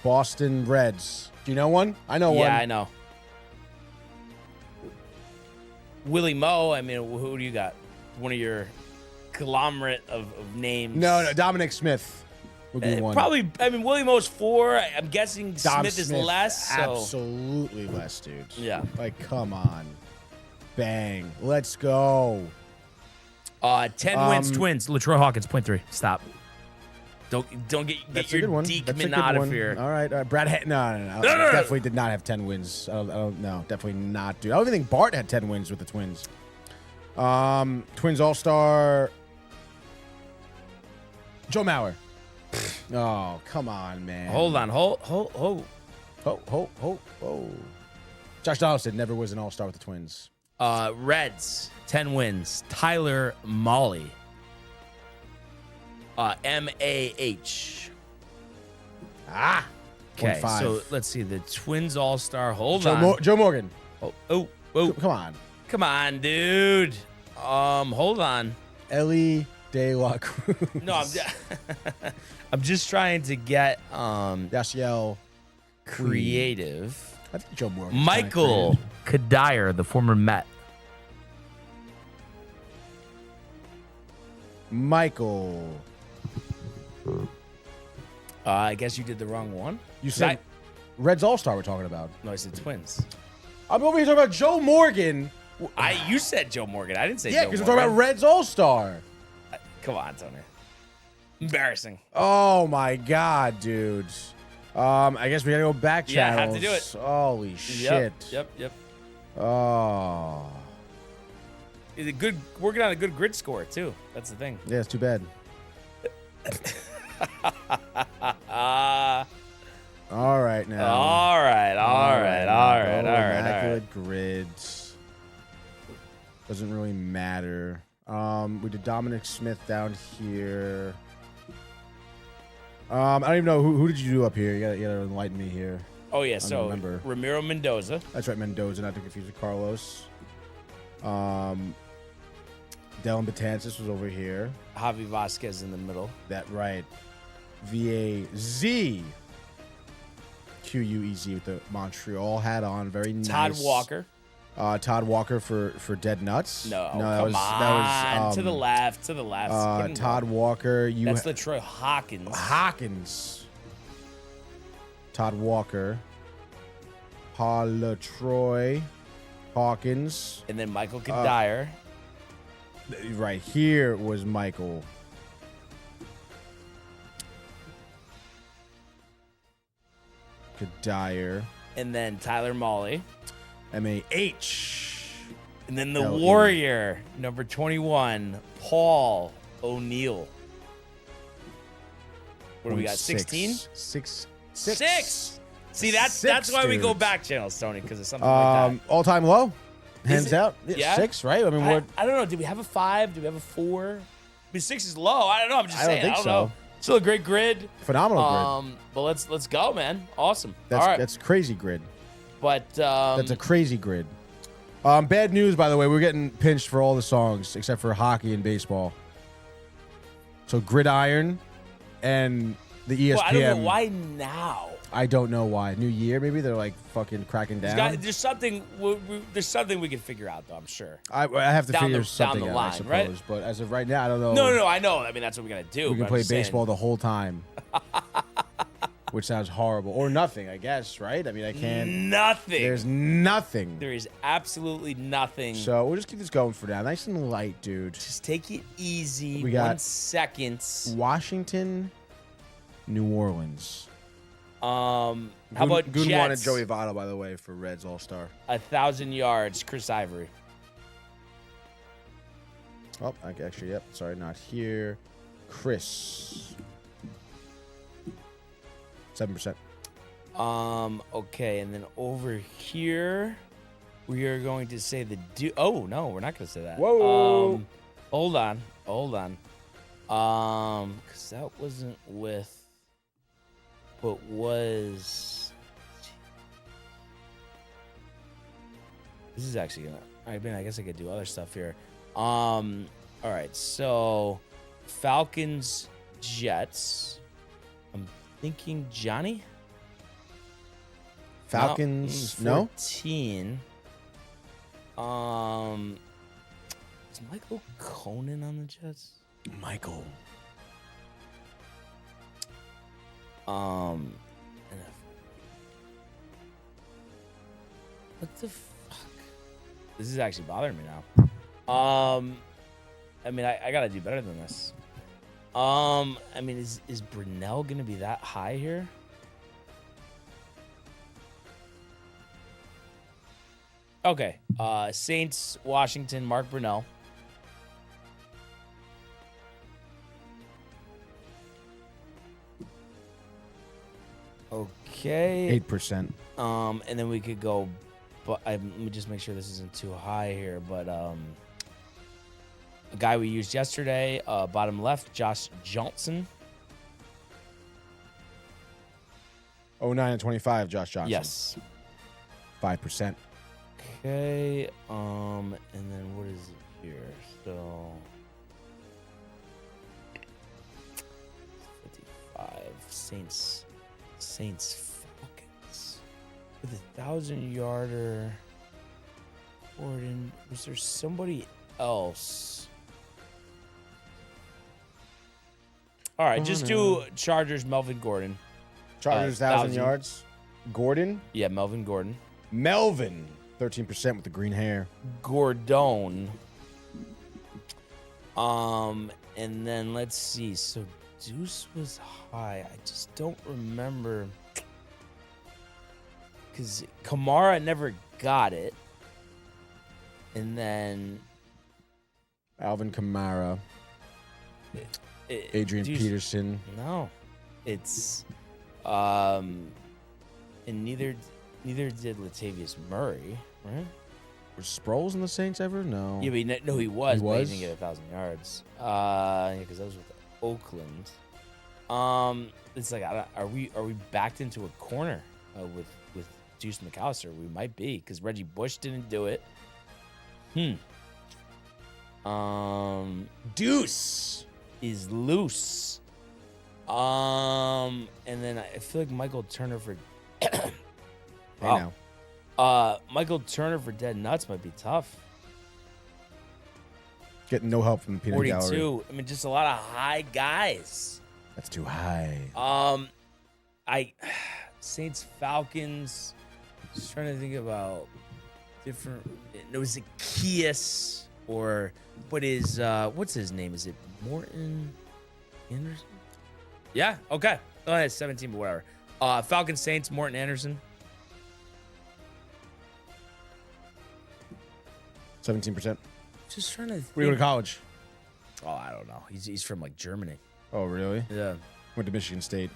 Boston Reds. Do you know one? I know one. Yeah, I know. Willie Moe, I mean, who do you got? One of your conglomerate of names. No, Dominic Smith would be one. Probably, I mean, Willie Moe's 4. I'm guessing Dom Smith is less. So. Absolutely less, dude. Yeah. Like, come on. Bang. Let's go. 10 wins, Twins. LaTroy Hawkins, 0.3. Stop. Don't get your Diekman out of here. All right. Brad, no. Definitely did not have 10 wins. No, definitely not, dude. I don't even think Bart had 10 wins with the Twins. Twins All-Star. Joe Mauer. Oh, come on, man. Hold on. Josh Donaldson never was an All-Star with the Twins. Reds, 10 wins. Tyler Mahle. MAH. Okay, 1.5. so let's see. The Twins All-Star. Hold on. Joe Morgan. Oh. Come on, dude. Hold on. Ellie De La Cruz. No, I'm just trying to get Yasiel creative. I think Joe Morgan. Michael Kadire, the former Met. Michael. I guess you did the wrong one. You said Reds All-Star we're talking about. No, I said Twins. I'm over here talking about Joe Morgan. You said Joe Morgan. I didn't say Joe Yeah, Morgan. because we're talking about Reds All-Star. Come on, Tony. Embarrassing. Oh, my God, dude. I guess we got to go back channels. Yeah, I have to do it. Holy shit. Yep. Oh. Is it good? Working on a good grid score, too. That's the thing. Yeah, it's too bad. All right, now. All right. Immaculate grids. Doesn't really matter. We did Dominic Smith down here. I don't even know who did you do up here. You gotta enlighten me here. Oh yeah, I don't so remember. Ramiro Mendoza. That's right, Mendoza, not to confuse with Carlos. Dylan Betances was over here. Javi Vasquez in the middle. That right. VAZ. QUEZ with the Montreal hat on. Very nice. Todd Walker. Todd Walker for Dead Nuts. No, that was to the left. Todd Walker. That's LaTroy Hawkins. Todd Walker. LaTroy Hawkins. And then Michael Kadire. Right here was Michael. Kadire. And then Tyler Mahle. MAH. And then the Warrior, number 21, Paul O'Neill. What do we got? 16? Six. See, that's why we go back channels, Tony, because of something like that. All-time low? Hands out? Yeah. 6, right? I mean, I don't know. Do we have a 5? Do we have a 4? I mean, 6 is low. I don't know. I'm just saying. think I don't so. know. Still a great grid. Phenomenal grid. But let's go, man. Awesome. That's, All right. That's crazy grid. But That's a crazy grid. Bad news, by the way. We're getting pinched for all the songs except for hockey and baseball. So Gridiron and the ESPN. Well, I don't know why now. I don't know why. New year, maybe they're like fucking cracking down. There's something we can figure out, though. I'm sure. I have to figure something down the out, line, I suppose. right? But as of right now, I don't know. No, I know. I mean, that's what we're gonna do. We can play baseball the whole time, which sounds horrible, or nothing. I guess, right? I mean, I can't. Nothing. There's nothing. There is absolutely nothing. So we'll just keep this going for now. Nice and light, dude. Just take it easy. We got 1 second. Washington, New Orleans. How about Goon Jets? wanted Joey Votto, by the way, for Reds All-Star. 1,000 yards, Chris Ivory. Oh, actually, yep. Sorry, not here. Chris. 7%. Okay, and then over here, we are going to say the Oh no, we're not going to say that. Whoa. Hold on. Because that wasn't with. But was. This is actually gonna. I mean, I guess I could do other stuff here. All right, so Falcons, Jets. I'm thinking Johnny. Falcons, no? 14. Is Michael Conan on the Jets? Michael. What the fuck? This is actually bothering me now. I mean, I gotta do better than this. I mean, is Brunell gonna be that high here? Okay. Saints, Washington, Mark Brunell. Okay. 8%. And then we could go, but let me just make sure this isn't too high here. But a guy we used yesterday, bottom left, Josh Johnson. 09 and 25, Josh Johnson. Yes. 5%. Okay. And then what is it here? So 55 Saints Falcons with 1,000-yarder. Gordon, was there somebody else? All right, just do Chargers. Melvin Gordon. Chargers, 1,000 yards. Gordon. Yeah, Melvin Gordon. Melvin, 13% with the green hair. Gordon. And then let's see. So Deuce was high. I just don't remember because Kamara never got it. And then Alvin Kamara. Adrian Deuce, Peterson. No, it's and neither did Latavius Murray, right? Was Sproles in the Saints ever? No. Yeah, but no, he was. He But he was? didn't get 1,000 yards. Yeah, because that was with Oakland. It's like, are we backed into a corner with Deuce McAllister? We might be because Reggie Bush didn't do it. Deuce is loose. And then I feel like Michael Turner for Hey Wow. now. Michael Turner for Dead Nuts might be tough. Getting no help from the peanut gallery. 42. I mean, just a lot of high guys. That's too high. Saints Falcons. Just trying to think about different. No, is it Kies or what is what's his name? Is it Morton Anderson? Yeah. Okay. Oh, it's 17, but whatever. Falcons Saints Morton Anderson. 17%. Just trying to. Where do you go to college? Oh, I don't know. He's from like Germany. Oh, really? Yeah. Went to Michigan State.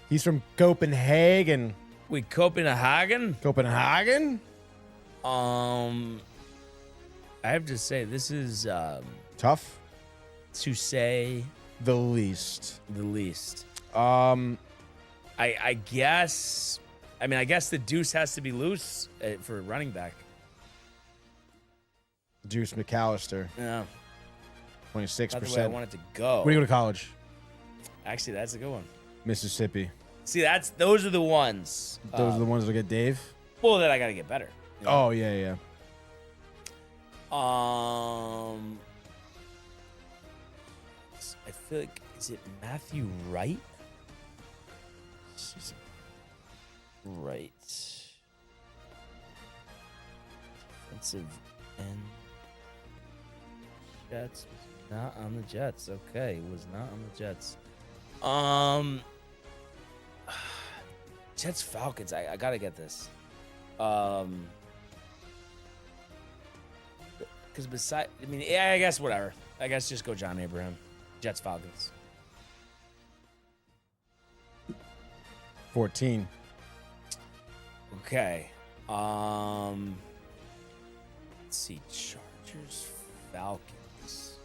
He's from Copenhagen. Wait, Copenhagen? Copenhagen? I have to say this is Tough. to say The least. the least. Um, I guess. I mean, I guess the deuce has to be loose for running back. Juice McAllister, Yeah, 26%. not the way I want it to go. Where do you go to college? Actually, that's a good one. Mississippi. See, those are the ones. Those are the ones that get Dave? Well, that I gotta get better. you know? Oh, yeah. I feel like is it Matthew Wright? Right. Defensive end. Jets was not on the Jets. Okay, was not on the Jets. Jets Falcons. I gotta get this. Because beside, I mean, yeah, I guess whatever. I guess just go John Abraham. Jets Falcons. 14. Okay. Let's see. Chargers Falcons.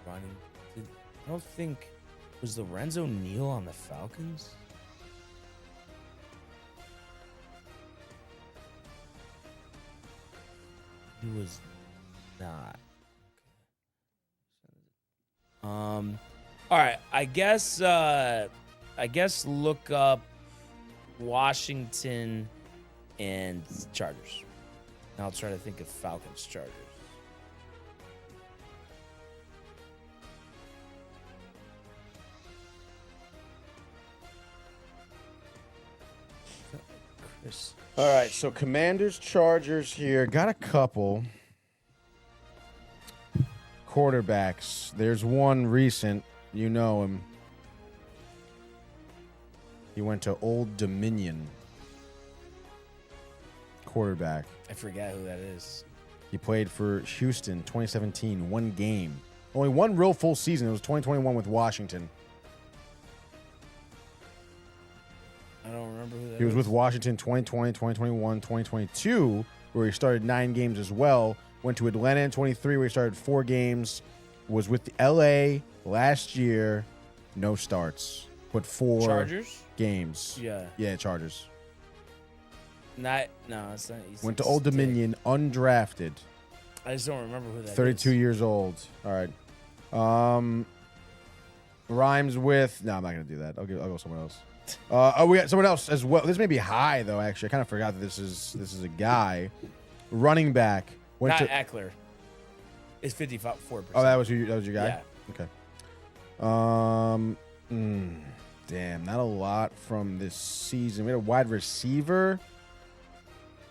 Running. I don't think was Lorenzo Neal on the Falcons. He was not. Okay. All right. I guess look up Washington and Chargers. And I'll try to think of Falcons Chargers. Chris. All right, so Commanders, Chargers here. Got a couple quarterbacks. There's one recent. You know him. He went to Old Dominion. Quarterback. I forget who that is. He played for Houston 2017, one game. Only one real full season. It was 2021 with Washington. I don't remember who that is. He was with Washington 2020, 2021, 2022, where he started 9 games as well. Went to Atlanta in 23, where he started 4 games. Was with LA last year, no starts, but 4 Chargers? games. Yeah. Yeah, Chargers. No, it's not. Went to Old Dominion, undrafted, I just don't remember who that is. 32 years old. All right. Rhymes with. No, I'm not gonna do that. I'll go somewhere else. We got someone else as well. This may be high though. Actually, I kind of forgot that this is a guy, running back. Went Not to. Eckler. It's 54%. Oh, that was your guy. Yeah. Okay. Damn, not a lot from this season. We had a wide receiver,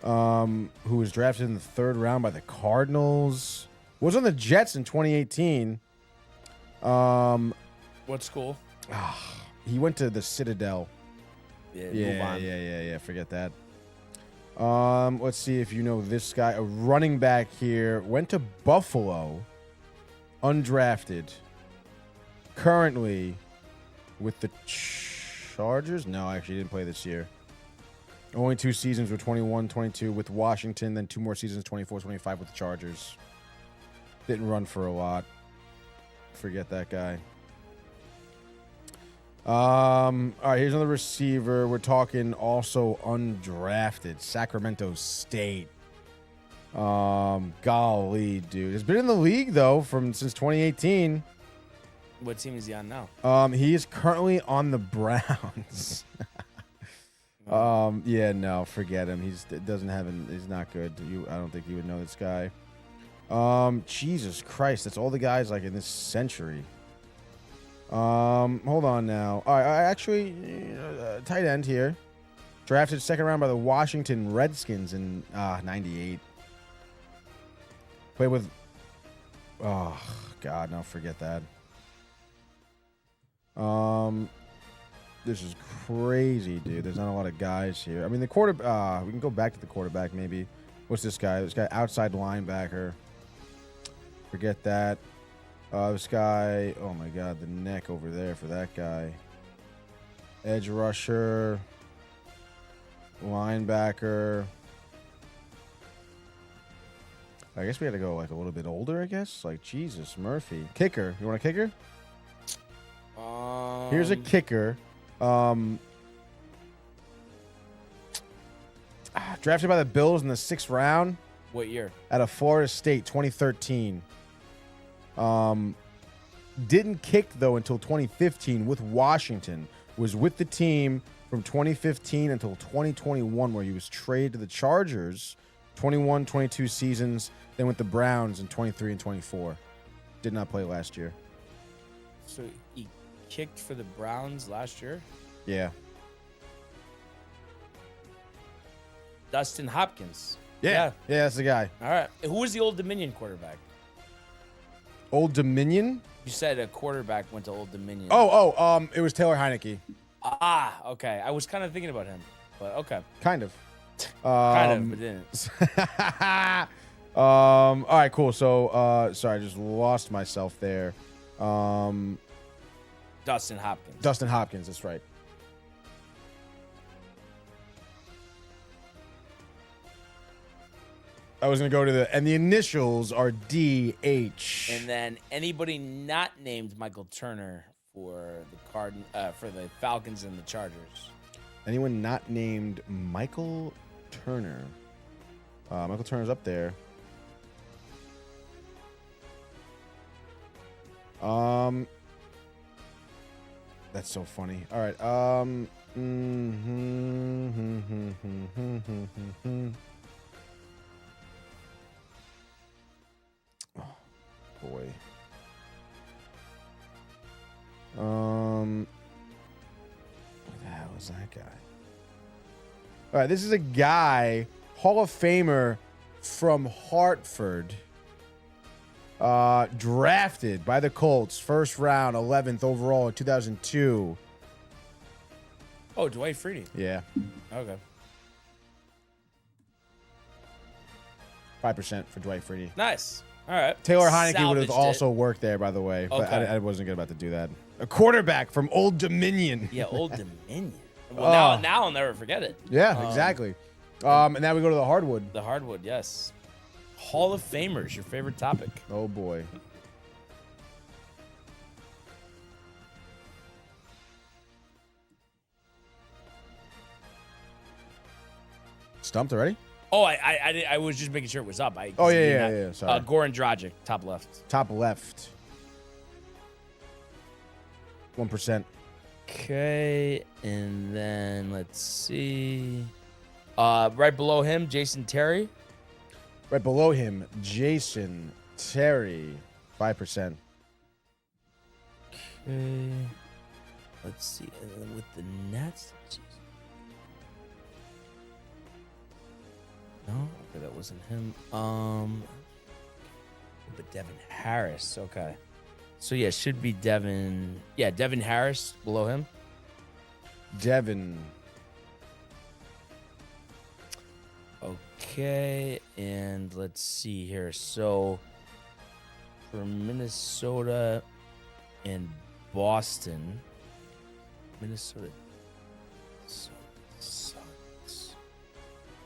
who was drafted in the 3rd round by the Cardinals. Was on the Jets in 2018. What school? He went to the Citadel. Move Yeah, on. yeah. Forget that. Let's see if you know this guy. A running back here. Went to Buffalo. Undrafted. Currently with the Chargers. No, actually didn't play this year. Only 2 seasons were 21, 22 with Washington. Then 2 more seasons, 24, 25 with the Chargers. Didn't run for a lot. Forget that guy. All right, here's another receiver. We're talking also undrafted. Sacramento State. Golly, dude. Has been in the league though since 2018. What team is he on now? He is currently on the Browns. Yeah, no, forget him. He's not good. I don't think you would know this guy. Jesus Christ, that's all the guys like in this century. Hold on now. All right, actually, tight end here. Drafted second round by the Washington Redskins in 98. Played with. Oh God, no, forget that. This is crazy, dude. There's not a lot of guys here. I mean, the quarterback. We can go back to the quarterback, maybe. What's this guy? This guy, outside linebacker. Forget that. This guy. Oh my God, the neck over there for that guy. Edge rusher. Linebacker. I guess we had to go like a little bit older. I guess like Jesus Murphy. Kicker. You want a kicker? Here's a kicker. Drafted by the Bills in the 6th round. What year? Out of Florida State, 2013. Didn't kick though until 2015 with Washington. Was with the team from 2015 until 2021, where he was traded to the Chargers. 21, 22 seasons. Then with the Browns in 23 and 24. Did not play last year. So he kicked for the Browns last year? Yeah. Dustin Hopkins. Yeah, that's the guy. All right. Who was the Old Dominion quarterback? Old Dominion? You said a quarterback went to Old Dominion. It was Taylor Heineke. Okay. I was kind of thinking about him, but okay. Kind of. Kind of, but didn't. All right, cool. So, sorry, I just lost myself there. Dustin Hopkins. Dustin Hopkins, that's right. I was going to go to the initials are DH. And then anybody not named Michael Turner for the Falcons and the Chargers. Anyone not named Michael Turner? Michael Turner's up there. That's so funny. All right. Oh, boy. Who the hell is that guy? All right, this is a guy, Hall of Famer from Hartford. Drafted by the Colts, first round, 11th overall in 2002. Oh, Dwight Freeney. Yeah. Okay. 5% for Dwight Freeney. Nice. All right. Taylor Heineke would have Salvaged also it. worked there, by the way. But Okay. I wasn't good about to do that. A quarterback from Old Dominion. Yeah, Old Dominion. Well, now I'll never forget it. Yeah, exactly. And now we go to the hardwood. The hardwood, yes. Hall of Famers, your favorite topic. Oh, boy. Stumped already? Oh, I was just making sure it was up. Yeah. Sorry. Goran Dragic, top left. Top left. 1%. Okay, and then let's see. Right below him, Jason Terry. Right below him, Jason Terry. 5%. Okay. Let's see. And then with the Nets. Jeez. No, okay, that wasn't him. But Devin Harris. Okay. So yeah, should be Devin. Yeah, Devin Harris below him. Devin. Okay, and let's see here. So for Minnesota and Boston, Minnesota Suns.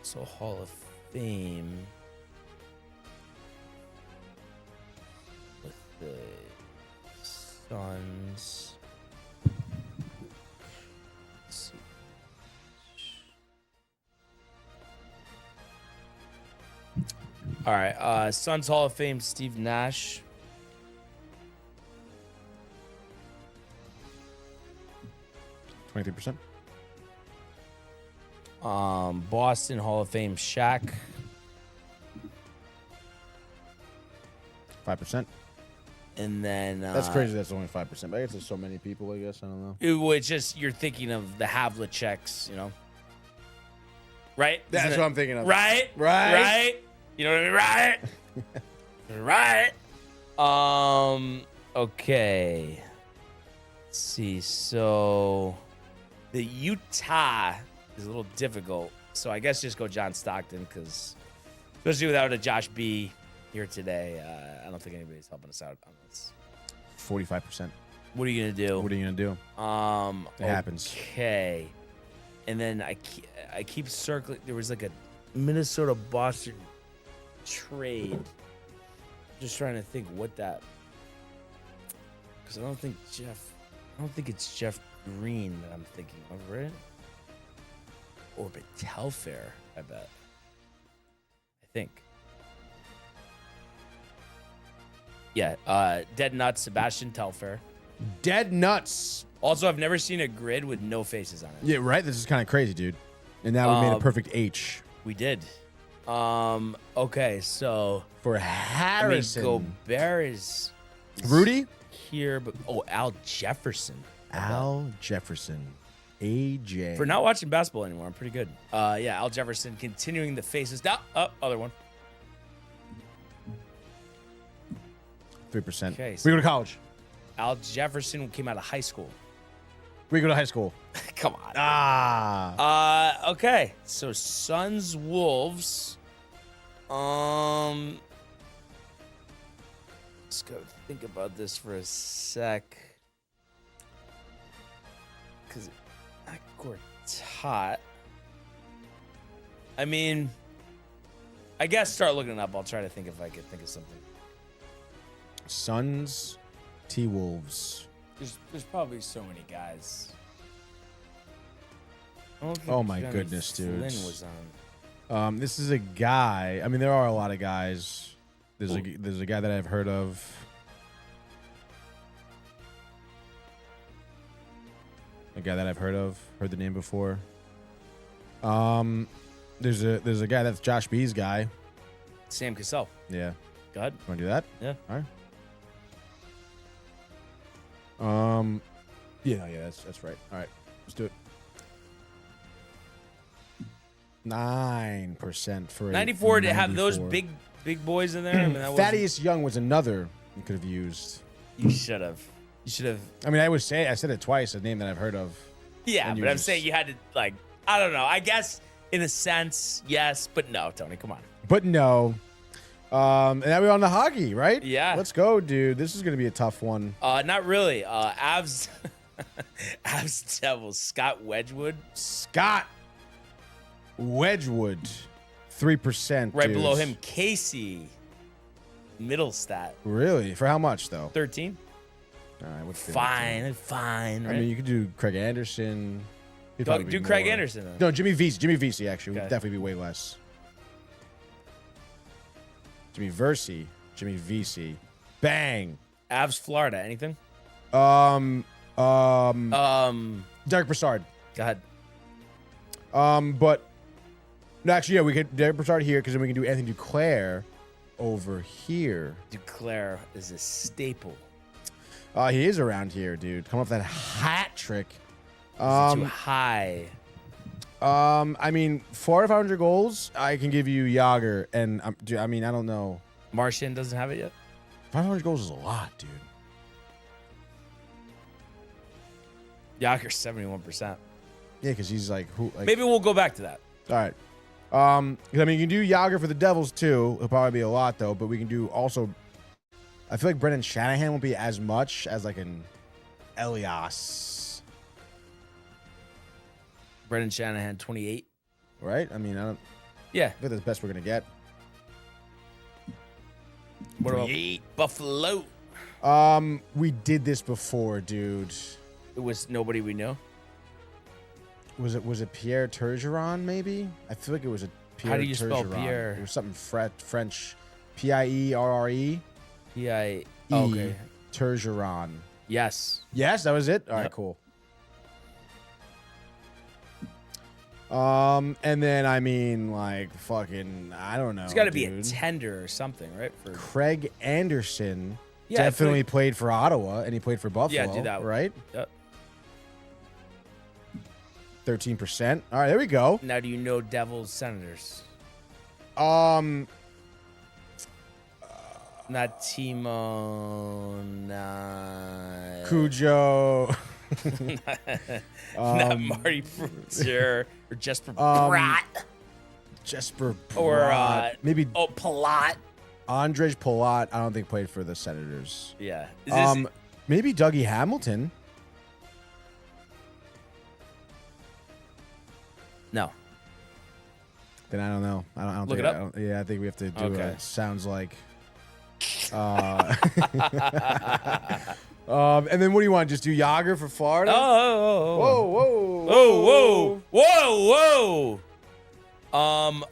So Hall of Fame with the Suns. Let's see. All right, Suns Hall of Fame, Steve Nash. 23%. Boston Hall of Fame Shaq. 5%. And then That's crazy. That's only 5%. But I guess there's so many people. I guess I don't know. It's just you're thinking of the Havliceks, you know, right? That's what I'm thinking of. Right. You know what I mean? Right. Okay. Let's see. So the Utah is a little difficult. So I guess just go John Stockton because, especially without a Josh B here today, I don't think anybody's helping us out on this. 45%. What are you gonna do? What are you gonna do? It happens. Okay. And then I keep circling. There was like a Minnesota Boston trade. Just trying to think what that. Because I don't think it's Jeff Green that I'm thinking of, right? Or but Telfair, I bet. I think. Yeah, Dead Nuts, Sebastian Telfair. Dead nuts. Also, I've never seen a grid with no faces on it. Yeah, right. This is kind of crazy, dude. And now we made a perfect H We did. Okay, so for Harrison. Gobert is Rudy. here, but Al Jefferson. Al Jefferson. AJ. For not watching basketball anymore, I'm pretty good. Yeah, Al Jefferson continuing the faces down. Other one. 3%. Okay, We go to college. Al Jefferson came out of high school. We go to high school. Come on. Okay. So Suns Wolves. Let's go think about this for a sec. Cause not Gortat. I mean, I guess start looking it up. I'll try to think if I could think of something. Suns, T-Wolves. There's probably so many guys. I don't think Oh my Johnny goodness, dude. Flynn was on. This is a guy. I mean, there are a lot of guys. There's a guy that I've heard of. A guy that I've heard of. Heard the name before. There's a guy that's Josh B's guy. Sam Cassell. Yeah. Go ahead. Want to do that? Yeah. All right. Yeah, that's right. All right, let's do it. 9% for 94 to have those 94. big boys in there. I mean, that Thaddeus Young was another you could have used. You should have. You should have. I mean, I said it twice, a name that I've heard of. Yeah, And but you I'm just- saying you had to, like, I don't know. I guess in a sense, yes, but no, Tony, come on. But no. And now we're on the hockey, right? Yeah. Let's go, dude. This is gonna be a tough one. Not really. Avs Devils, Scott Wedgwood. Scott Wedgwood, 3%. Right dudes. below him, Casey Middlestat. Really? For how much though? 13. All right, what's Fine. I Right? mean, you could do Craig Anderson. He'd probably do be Craig more. Anderson, then. No, Jimmy Vesey actually would Okay. definitely be way less. Jimmy Vesey, bang. Avs Florida. Anything? Derek Brassard. Go ahead. But no, actually, yeah, we could Derek Brassard here because then we can do Anthony Duclair over here. Duclair is a staple. He is around here, dude. Come off that hat trick. Is it too high? I mean, 400 to 500 goals, I can give you Yager, and I mean, I don't know. Martian doesn't have it yet. 500 goals is a lot, dude. Yager's 71%. Yeah, because he's like who? Like, Maybe we'll go back to that. all right. 'Cause, I mean, you can do Yager for the Devils too. It'll probably be a lot though, but we can do also. I feel like Brendan Shanahan won't be as much as like an Elias, Brendan Shanahan, 28. right? I mean, I don't. Yeah. I think that's the best we're gonna get. What about Buffalo? We did this before, dude. It was nobody we know. Was it Pierre Turgeron? Maybe I feel like it was a Pierre. How do you spell Turgeron. Pierre? It was something French. Pierre. Okay. Turgeron. Yes. Yes, that was it. All right, Yep. cool. And then I mean, like fucking, I don't know. It's got to be a dude. tender or something, right? For Craig Anderson Yeah, I feel definitely like- played for Ottawa, and he played for Buffalo. Yeah, do that one. right? Yep. 13%. All right, there we go. Now, do you know Devils Senators? Not Timo, not Cujo. not Marty Fruzier or Jesper Bratt Jesper or Bratt. Maybe Palat. Andrzej Palat. I don't think played for the Senators. Yeah. Is this, Maybe Dougie Hamilton. no. Then I don't know. I don't Look think it up? I don't, yeah, I think we have to do Okay. it. Sounds like. And then what do you want? Just do Yager for Florida? Whoa. Whoa.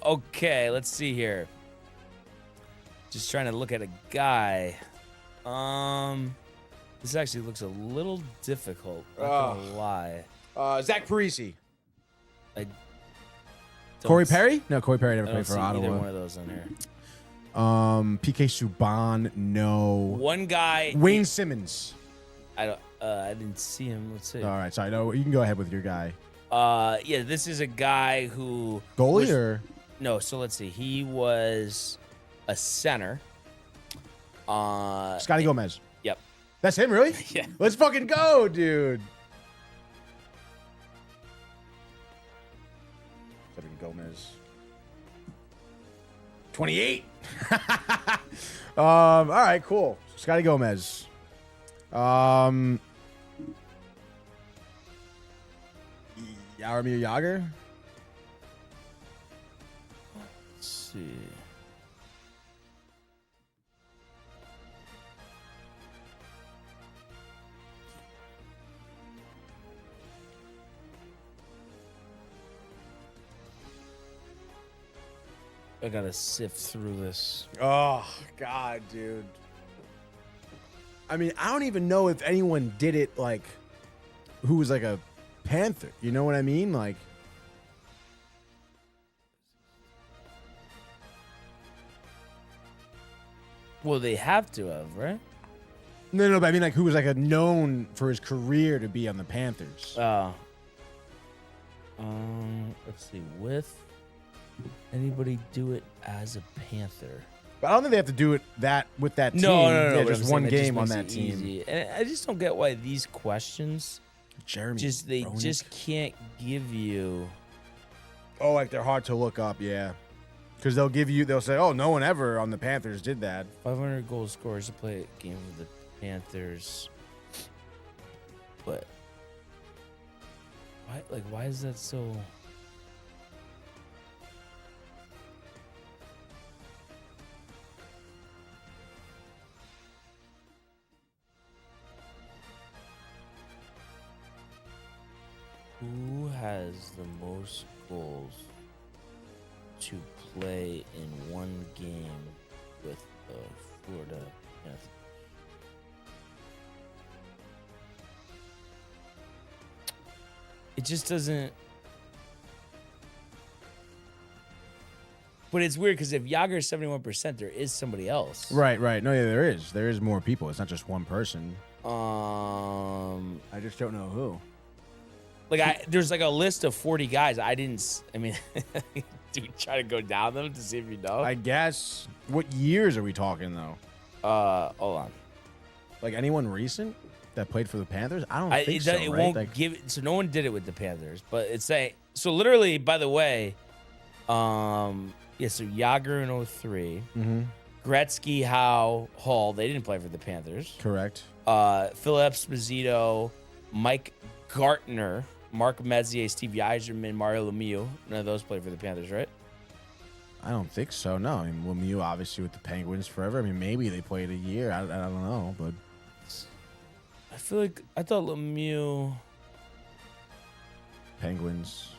Okay, let's see here. Just trying to look at a guy. This actually looks a little difficult. Not gonna lie. Zach Parisi. I don't Corey s- Perry? No, Corey Perry never I don't played for see either Ottawa. one of those on here. PK Subban, no. One guy. Wayne Simmons. I didn't see him. Let's see. All right, sorry. No, you can go ahead with your guy. Yeah, this is a guy who Goalie was- or? No, so let's see. He was a center. Scotty Gomez. Yep. That's him, really? Yeah. Let's fucking go, dude. Scotty Gomez. 28. All right, cool. Scotty Gomez. Jaromir Jagr. Let's see. I gotta sift through this. Oh, God, dude. I mean, I don't even know if anyone did it, like, who was like a Panther. You know what I mean? Like, Well, they have to have, right? no, but I mean, like, who was like a known for his career to be on the Panthers. Let's see. With anybody do it as a Panther? But I don't think they have to do it with that team. No. Yeah, but I'm just saying one that game on makes that it team. easy. And I just don't get why these questions Jeremy. they Roenick. just can't give you. Oh, like they're hard to look up. Yeah, because they'll say, oh, no one ever on the Panthers did that. 500 goal scorers to play a game with the Panthers. But why is that so? Who has the most goals to play in one game with the Florida Panthers? It just doesn't. But it's weird because if Yager is 71%, there is somebody else. Right. No, yeah, there is. There is more people. It's not just one person. I I just don't know who. there's like a list of 40 guys. I mean, do we try to go down them to see if you know? I guess. What years are we talking though? Hold on. Like anyone recent that played for the Panthers? I don't think It so. it right? won't Like, give it. So no one did it with the Panthers, but it's so literally. By the way, yeah. So Yager in 03, Gretzky, Howe, Hall. They didn't play for the Panthers. correct. Philip Esposito, Mike Gartner, Mark Messier, Steve Yzerman, Mario Lemieux. None of those played for the Panthers, right? I don't think so. No, I mean Lemieux obviously with the Penguins forever. I mean maybe they played a year. I don't know, but I feel like I thought Lemieux. Penguins.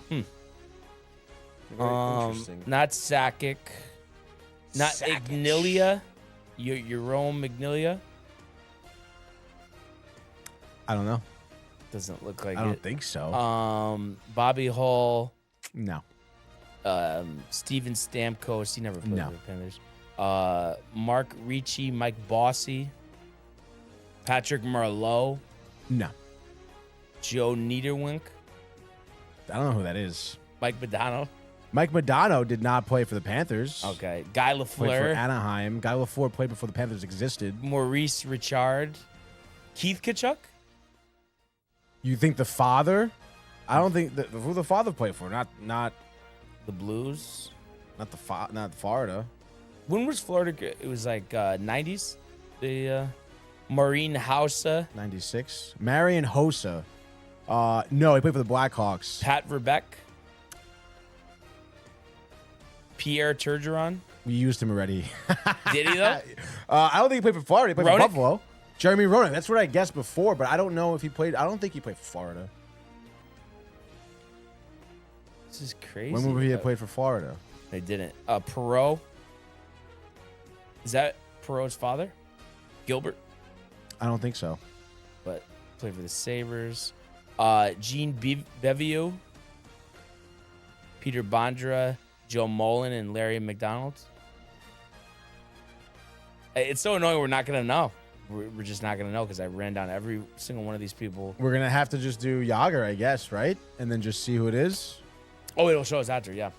Very interesting. Not Sakic, not Sakic. Ignilia, Jerome Ignilia. I don't know. Doesn't look like I don't it. think so. Bobby Hull, No. Steven Stamkos. He never played No. for the Panthers. Mark Ricci, Mike Bossy, Patrick Marleau, No. Joe Niederwink, I don't know who that is. Mike Modano. Mike Modano did not play for the Panthers. Okay. Guy Played for Lafleur, Anaheim. Guy LaFleur played before the Panthers existed. Maurice Richard, Keith Kachuk. You think the father? I don't think who the father played for. Not The Blues. not Florida. When was Florida? It was like 90s. The Maureen Hausa, 96. Marion Hossa. No, he played for the Blackhawks. Pat Verbeek, Pierre Turgeon. We used him already. Did he though? I don't think he played for Florida. He played Roenick? for Buffalo. Jeremy Roenick. That's what I guessed before, but I don't know if he played. I don't think he played for Florida. This is crazy. When would he have played for Florida? They didn't. Perot. Is that Perot's father? Gilbert, I don't think so. but played for the Sabres. Gene Bevieu, Peter Bondra, Joe Mullen, and Larry McDonald. It's so annoying. We're not gonna know. We're just not gonna know because I ran down every single one of these people. We're gonna have to just do Yager, I guess, right? And then just see who it is. Oh, it'll show us after. Yeah.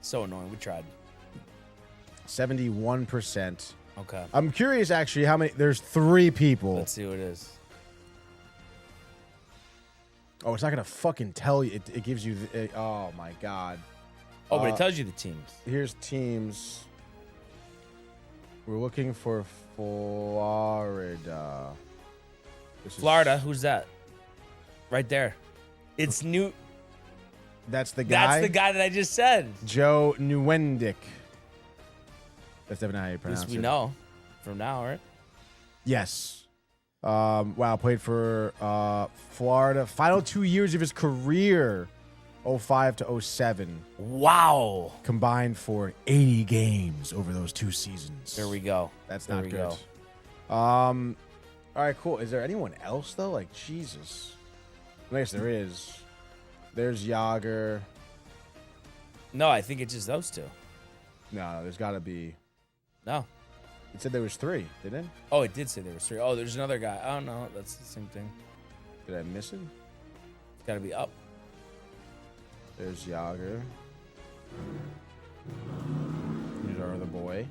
So annoying. We tried. 71%. Okay. I'm curious, actually, how many. There's 3 people. Let's see what it is. Oh, it's not gonna fucking tell you. It gives you. Oh my god. Oh, but it tells you the teams. Here's teams. We're looking for Florida. This is- Florida. Who's that? Right there. It's new. That's the guy. That's the guy that I just said. Joe Nieuwendyk. That's definitely how you At pronounce least it. we know from now, right? Yes. Wow, played for Florida. Final 2 years of his career, 05 to 07. Wow. Combined for 80 games over those 2 seasons. There we go. That's There not we good. go. All right, cool. Is there anyone else though? Like Jesus. I guess there is. There's Yager. No, I think it's just those two. No, there's got to be. No. It said there was 3, didn't it? Oh, it did say there was 3. Oh, there's another guy. Oh, no. That's the same thing. Did I miss it? It's got to be up. There's Yager. Here's our other boy.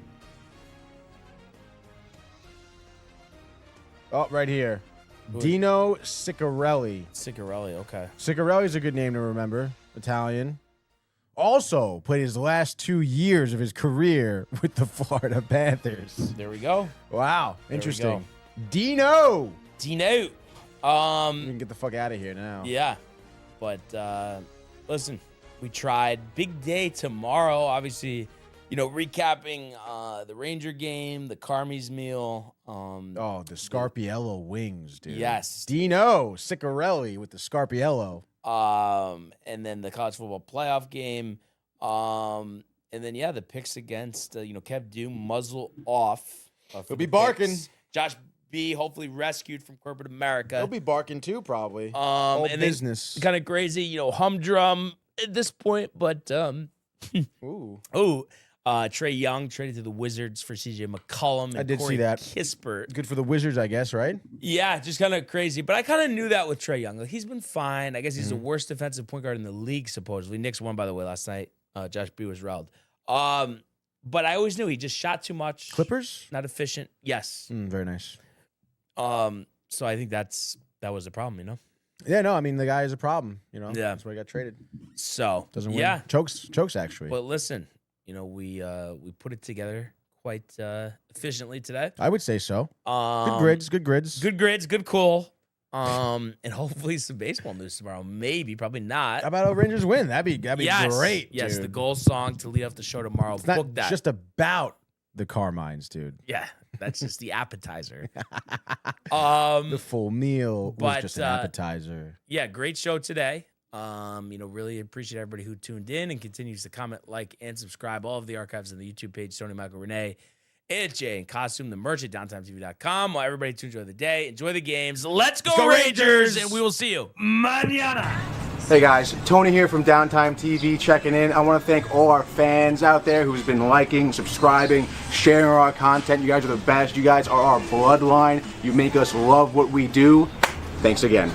Oh, right here. Dino Ciccarelli. Ciccarelli. Okay. Ciccarelli's a good name to remember. Italian. Also played his last 2 years of his career with the Florida Panthers. There we go. Wow. we Interesting. Dino. Dino. We can get the fuck out of here now. Yeah. But listen, we tried. Big day tomorrow. Obviously, recapping the Ranger game, the Carmies meal. Oh, the Scarpiello wings, dude. Yes. Dino Ciccarelli with the Scarpiello. And then the college football playoff game. And then, the picks against, Kev Doom, muzzle off. He'll be barking. Picks. Josh B, hopefully rescued from corporate America. He'll be barking too, probably. Old and business. Kind of crazy, humdrum at this point, but Ooh. Trey Young traded to the Wizards for CJ McCollum. And I did Corey see that. Kispert. Good for the Wizards, I guess, right? Yeah, just kind of crazy. But I kind of knew that with Trey Young. Like, he's been fine. I guess he's the worst defensive point guard in the league, supposedly. Knicks won, by the way, last night. Josh B was riled. But I always knew he just shot too much. Clippers? Not efficient. Yes. Very nice. So I think that was the problem, Yeah, no, I mean, the guy is a problem, Yeah. That's why he got traded. So Doesn't win. yeah. Chokes actually. But listen, we put it together quite efficiently today. I would say so. Good Good grids. good call. And hopefully some baseball news tomorrow. Maybe, probably not. How about a Rangers win? That'd be Yes. great. Yes, dude. the goal song to lead off the show tomorrow. It's not Book that. just about the Carmines, dude. Yeah, that's just the appetizer. The full meal was but, just an appetizer. Yeah, great show today. Really appreciate everybody who tuned in and continues to comment, like, and subscribe. All of the archives on the YouTube page, Tony Michael Renee. AJ and costume, the merch at DowntimeTV.com. While everybody to enjoy the day, enjoy the games. Let's go Rangers, and we will see you mañana. Hey guys, Tony here from Downtime TV checking in. I want to thank all our fans out there who's been liking, subscribing, sharing our content. You guys are the best. You guys are our bloodline. You make us love what we do. Thanks again.